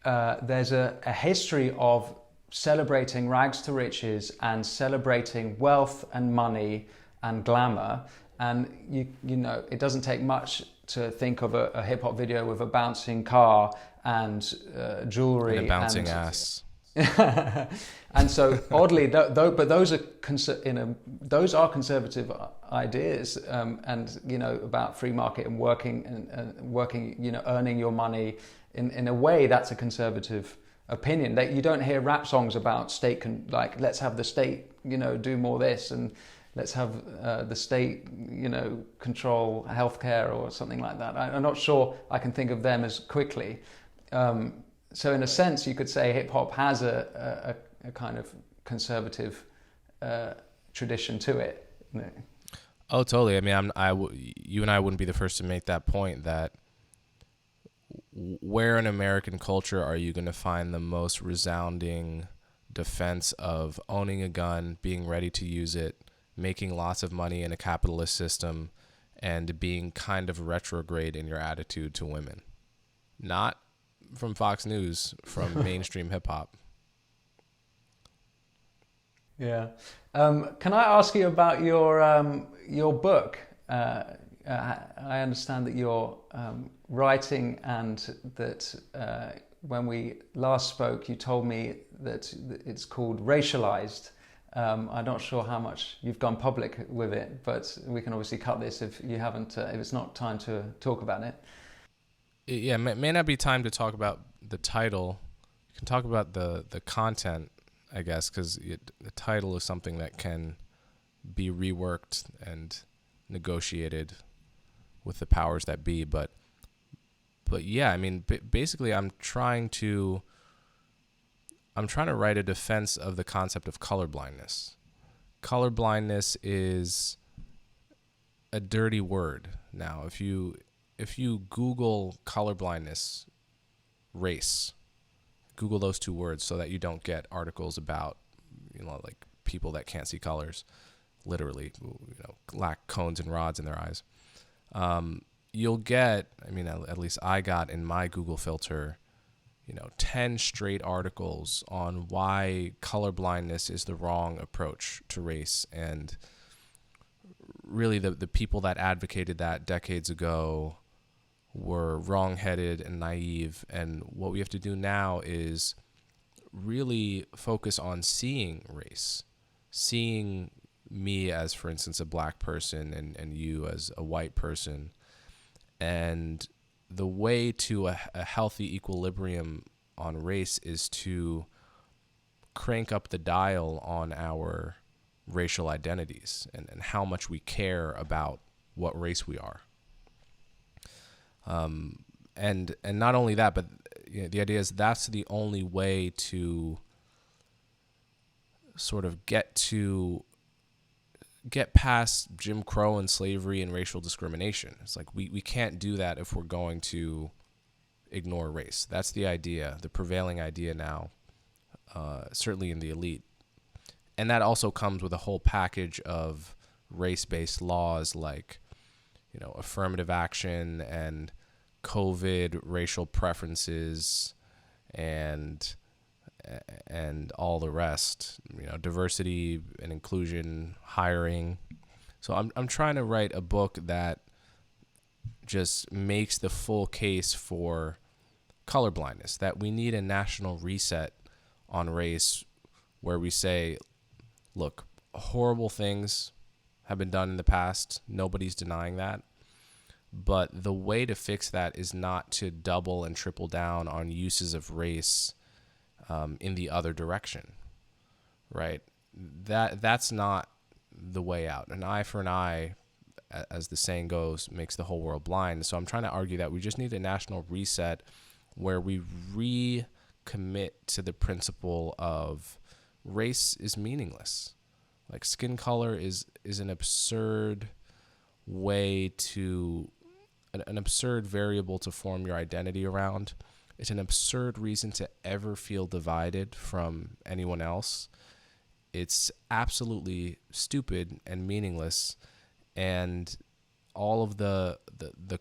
a history of celebrating rags to riches and celebrating wealth and money and glamour. And you know, it doesn't take much to think of a hip hop video with a bouncing car and jewelry and a bouncing ass. And so oddly, but those are those are conservative ideas, and you know, about free market and working and working, you know, earning your money in a way that's a conservative opinion. That you don't hear rap songs about state like let's have the state, you know, do more this, and let's have the state, you know, control healthcare or something like that. I'm not sure I can think of them as quickly. So in a sense, you could say hip hop has a kind of conservative tradition to it. You know? Oh, totally. I mean, you and I wouldn't be the first to make that point, that where in American culture are you going to find the most resounding defense of owning a gun, being ready to use it, making lots of money in a capitalist system, and being kind of retrograde in your attitude to women? Not from Fox News, from mainstream hip hop. Yeah. Can I ask you about your book? I understand that you're writing, and that when we last spoke, you told me that it's called Racialized. I'm not sure how much you've gone public with it, but we can obviously cut this if you haven't, if it's not time to talk about it. Yeah, it may not be time to talk about the title. You can talk about the content, I guess, because the title is something that can be reworked and negotiated with the powers that be. But yeah, I mean, basically, I'm trying to write a defense of the concept of colorblindness. Colorblindness is a dirty word now. If you Google colorblindness, race, Google those two words so that you don't get articles about, you know, like people that can't see colors, literally, you know, lack cones and rods in their eyes. You'll get, I mean, at least I got in my Google filter, you know, 10 straight articles on why colorblindness is the wrong approach to race. And really the people that advocated that decades ago were wrong-headed and naive. And what we have to do now is really focus on seeing race, seeing me as, for instance, a black person, and you as a white person. And the way to a healthy equilibrium on race is to crank up the dial on our racial identities and how much we care about what race we are. And not only that, but you know, the idea is that's the only way to sort of get past Jim Crow and slavery and racial discrimination. It's like we can't do that if we're going to ignore race. That's the idea, the prevailing idea now, certainly in the elite. And that also comes with a whole package of race-based laws like, you know, affirmative action and COVID racial preferences and all the rest, you know, diversity and inclusion, hiring. So I'm trying to write a book that just makes the full case for colorblindness, that we need a national reset on race where we say, look, horrible things have been done in the past. Nobody's denying that. But the way to fix that is not to double and triple down on uses of race in the other direction, right? That's not the way out. An eye for an eye, as the saying goes, makes the whole world blind. So I'm trying to argue that we just need a national reset where we recommit to the principle of race is meaningless. Like skin color is an absurd way to an absurd variable to form your identity around. It's an absurd reason to ever feel divided from anyone else. It's absolutely stupid and meaningless. And all of the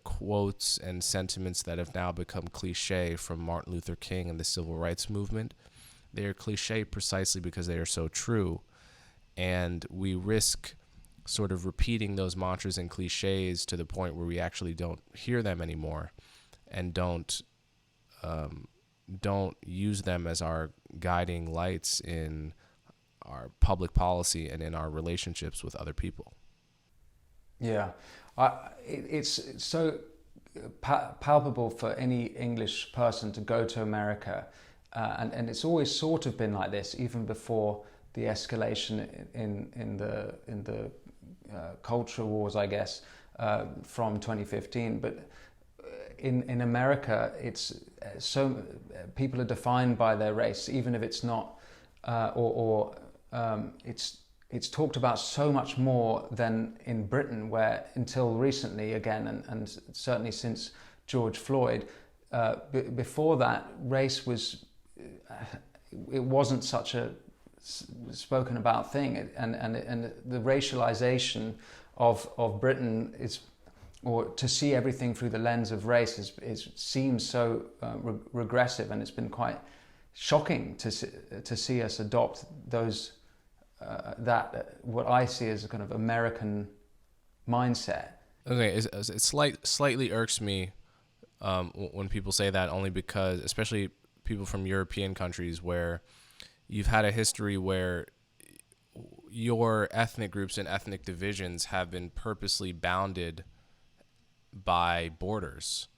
quotes and sentiments that have now become cliche from Martin Luther King and the civil rights movement, they are cliche precisely because they are so true. And we risk sort of repeating those mantras and cliches to the point where we actually don't hear them anymore, and don't use them as our guiding lights in our public policy and in our relationships with other people. Yeah, it's so palpable for any English person to go to America, and it's always sort of been like this, even before the escalation in the culture wars, I guess, from 2015. But in America, it's so people are defined by their race, even if it's not, it's talked about so much more than in Britain, where until recently, again, and certainly since George Floyd, before that, race was, it wasn't such a spoken about thing, and the racialization of Britain is, or to see everything through the lens of race seems so regressive, and it's been quite shocking to see us adopt those what I see as a kind of American mindset. Okay, it slightly irks me when people say that, only because, especially people from European countries, where you've had a history where your ethnic groups and ethnic divisions have been purposely bounded by borders,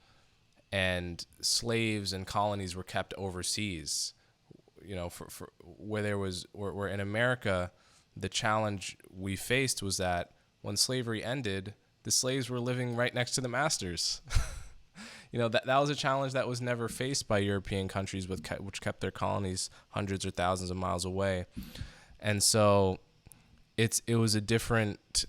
and slaves and colonies were kept overseas. You know, for where in America, the challenge we faced was that when slavery ended, the slaves were living right next to the masters. You know, that was a challenge that was never faced by European countries, which kept their colonies hundreds or thousands of miles away. And so it was a different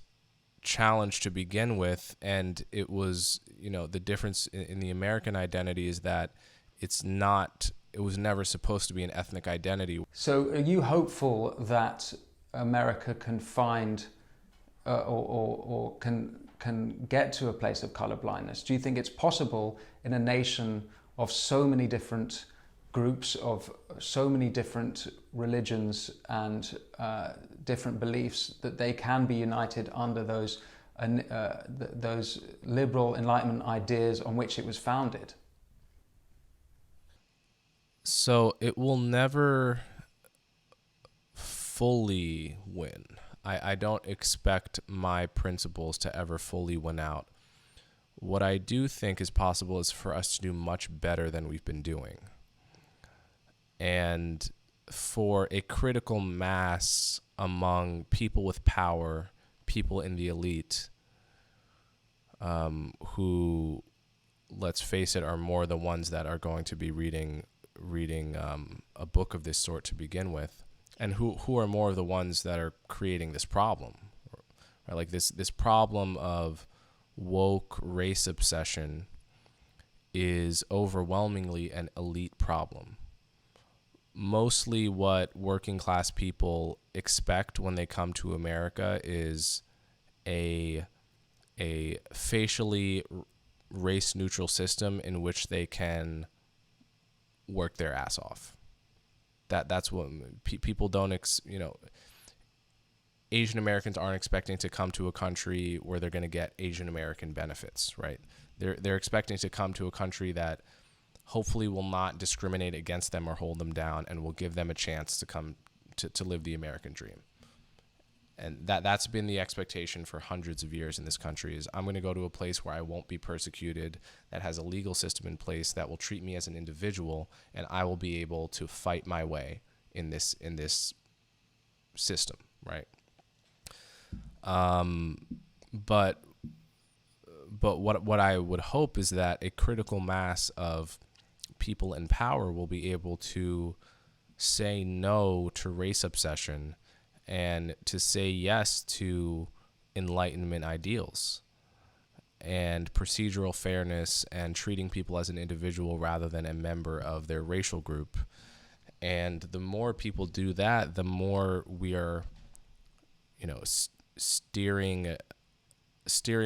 challenge to begin with. And it was, you know, the difference in the American identity is that it was never supposed to be an ethnic identity. So are you hopeful that America can find or can get to a place of colourblindness? Do you think it's possible in a nation of so many different groups, of so many different religions and different beliefs, that they can be united under those liberal Enlightenment ideas on which it was founded? So it will never fully win. I don't expect my principles to ever fully win out. What I do think is possible is for us to do much better than we've been doing. And for a critical mass among people with power, people in the elite, who, let's face it, are more the ones that are going to be reading a book of this sort to begin with, and who are more of the ones that are creating this problem, right? Like this problem of woke race obsession is overwhelmingly an elite problem. Mostly what working class people expect when they come to America is a facially race neutral system in which they can work their ass off. That's what people don't, Asian Americans aren't expecting to come to a country where they're going to get Asian American benefits, right? They're expecting to come to a country that hopefully will not discriminate against them or hold them down, and will give them a chance to come to live the American dream. And that's been the expectation for hundreds of years in this country, is I'm going to go to a place where I won't be persecuted, that has a legal system in place that will treat me as an individual, and I will be able to fight my way in this system, right? But what I would hope is that a critical mass of people in power will be able to say no to race obsession and to say yes to Enlightenment ideals. and procedural fairness and treating people as an individual rather than a member of their racial group. And the more people do that, the more we are, steering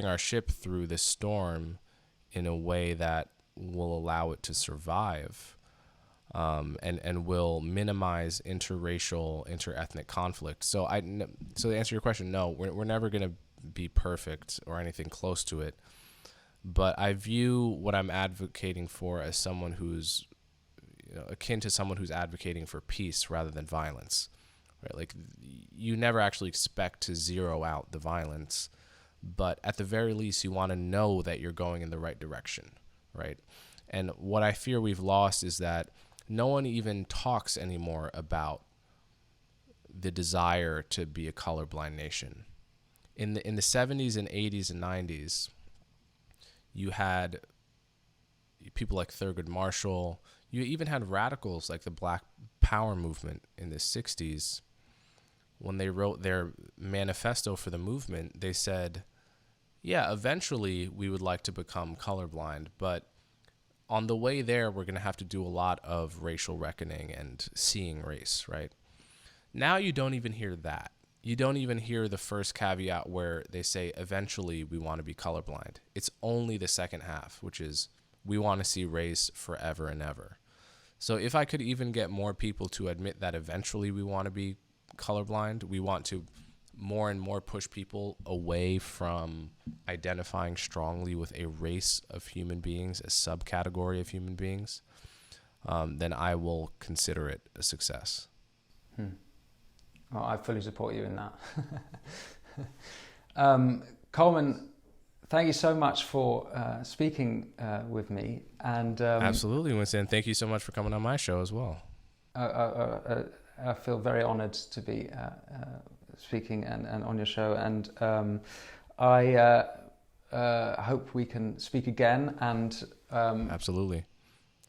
our ship through this storm in a way that will allow it to survive, and will minimize interracial, interethnic conflict. So to answer your question, no, we're never going to be perfect or anything close to it. But I view what I'm advocating for as someone who's akin to someone who's advocating for peace rather than violence, right? Like, you never actually expect to zero out the violence, but at the very least, you want to know that you're going in the right direction, right? And what I fear we've lost is that no one even talks anymore about the desire to be a colorblind nation. In the 70s and 80s and 90s, you had people like Thurgood Marshall. You even had radicals like the Black Power movement in the 60s. When they wrote their manifesto for the movement, they said, yeah, eventually we would like to become colorblind, but on the way there, we're going to have to do a lot of racial reckoning and seeing race, right? Now you don't even hear that. You don't even hear the first caveat where they say, eventually we want to be colorblind. It's only the second half, which is, we want to see race forever and ever. So if I could even get more people to admit that eventually we want to be colorblind, we want to more and more push people away from identifying strongly with a race of human beings, a subcategory of human beings, then I will consider it a success. Well, I fully support you in that. Coleman, thank you so much for speaking with me. And absolutely, Winston. Thank you so much for coming on my show as well. I feel very honored to be speaking and on your show, and I hope we can speak again. And absolutely,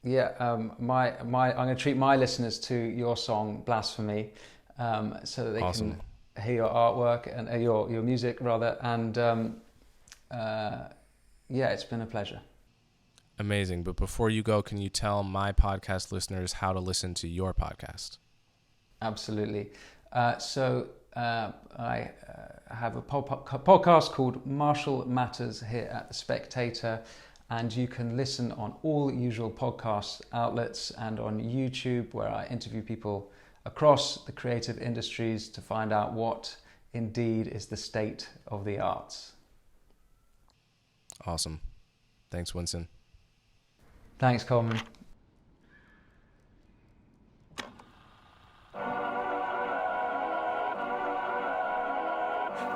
yeah. I'm going to treat my listeners to your song "Blasphemy," so that they awesome. can hear your artwork and your music rather. And yeah, it's been a pleasure. Amazing. But before you go, can you tell my podcast listeners how to listen to your podcast? Absolutely. So I have a podcast called Martial Matters here at the Spectator, and you can listen on all usual podcast outlets and on YouTube, where I interview people across the creative industries to find out what indeed is the state of the arts. Awesome. Thanks, Winston. Thanks, Coleman.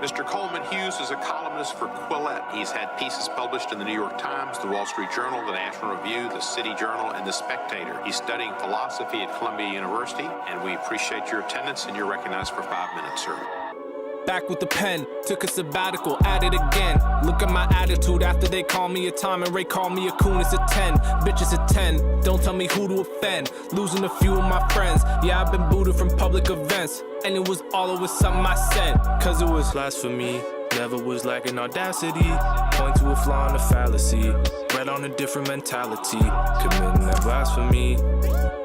Mr. Coleman Hughes is a columnist for Quillette. He's had pieces published in the New York Times, the Wall Street Journal, the National Review, the City Journal, and the Spectator. He's studying philosophy at Columbia University, and we appreciate your attendance, and you're recognized for 5 minutes, sir. Back with the pen, took a sabbatical, at it again. Look at my attitude after they call me a Tom and Ray call me a coon. It's a 10, bitch, it's a 10. Don't tell me who to offend, losing a few of my friends. Yeah, I've been booted from public events, and it was all over something I said, cause it was blasphemy. Never was lacking audacity, point to a flaw in a fallacy, right on a different mentality, committing that blasphemy.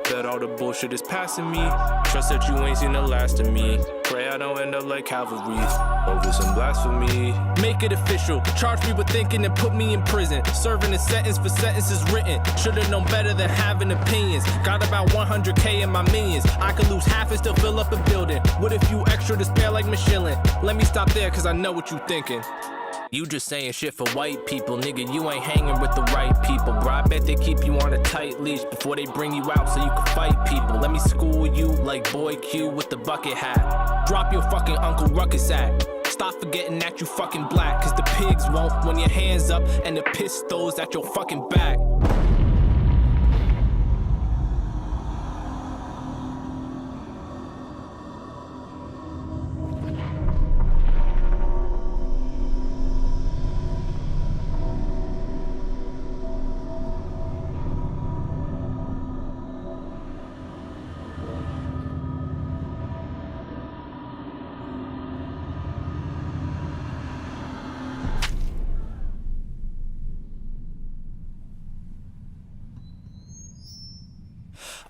Bet all the bullshit is passing me, trust that you ain't seen the last of me. Pray I don't end up like Calvary over some blasphemy. Make it official, charge me with thinking and put me in prison, serving a sentence for sentences written. Should've known better than having opinions. Got about 100K in my minions, I could lose half and still fill up a building with a few extra to spare like Michelin. Let me stop there cause I know what you thinking. You just saying shit for white people, nigga, you ain't hanging with the right people, bro. I bet they keep you on a tight leash before they bring you out so you can fight people. Let me school you like Boy Q with the bucket hat. Drop your fucking Uncle Ruckus act. Stop forgetting that you fucking black, cause the pigs won't when your hands up and the pistols at your fucking back.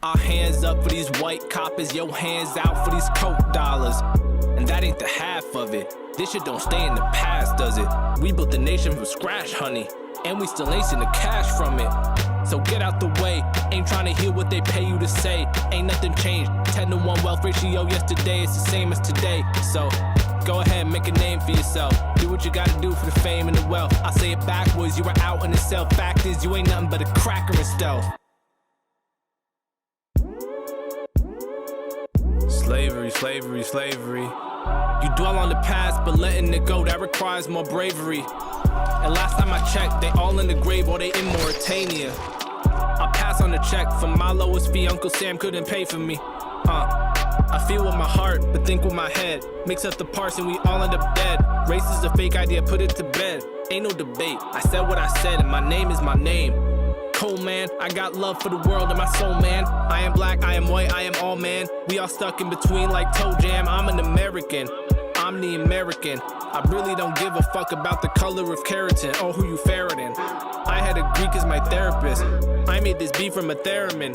Our hands up for these white coppers, your hands out for these coke dollars. And that ain't the half of it. This shit don't stay in the past, does it? We built the nation from scratch, honey, and we still ain't seen the cash from it. So get out the way, ain't trying to hear what they pay you to say. Ain't nothing changed, 10-to-1 wealth ratio yesterday, it's the same as today. So go ahead, make a name for yourself. Do what you gotta do for the fame and the wealth. I say it backwards, you were out in the self. Fact is, you ain't nothing but a cracker in stealth. Slavery, slavery, slavery. You dwell on the past, but letting it go, that requires more bravery. And last time I checked, they all in the grave or they in Mauritania. I pass on the check for my lowest fee, Uncle Sam couldn't pay for me. I feel with my heart, but think with my head. Mix up the parts and we all end up dead. Race is a fake idea, put it to bed. Ain't no debate, I said what I said and my name is my name. Coleman, I got love for the world in my soul, man. I am black, I am white, I am all man. We all stuck in between like toe jam. I'm an American, I'm the American. I really don't give a fuck about the color of keratin or who you ferreting. I had a Greek as my therapist. I made this beat from a theremin.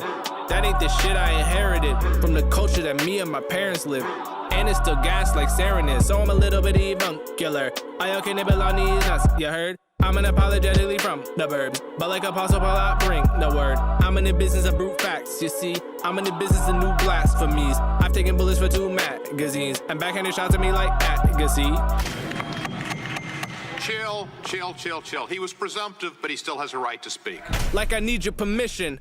That ain't the shit I inherited from the culture that me and my parents live. And it's still gas like sarin is, so I'm a little bit avuncular. I can nibble on these nuts, you heard? I'm unapologetically from the burbs, but like Apostle Paul, I bring the word. I'm in the business of brute facts, you see. I'm in the business of new blasphemies. I've taken bullets for 2 magazines, and backhanded shots at me like Agassi. Chill, chill, chill, chill. He was presumptive, but he still has a right to speak. Like I need your permission.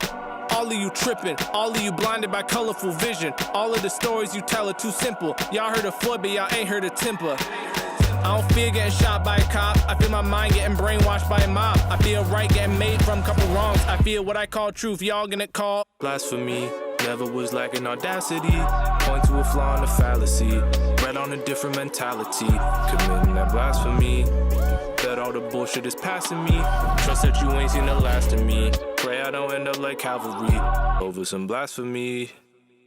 All of you tripping, all of you blinded by colorful vision. All of the stories you tell are too simple. Y'all heard of Floyd, but y'all ain't heard of Temper. I don't fear getting shot by a cop. I feel my mind getting brainwashed by a mob. I feel right getting made from a couple wrongs. I feel what I call truth, y'all gonna call blasphemy. Never was lacking audacity. Point to a flaw in the fallacy. Read on a different mentality. Committing that blasphemy. Bet all the bullshit is passing me. Trust that you ain't seen the last of me. Pray I don't end up like Calvary over some blasphemy.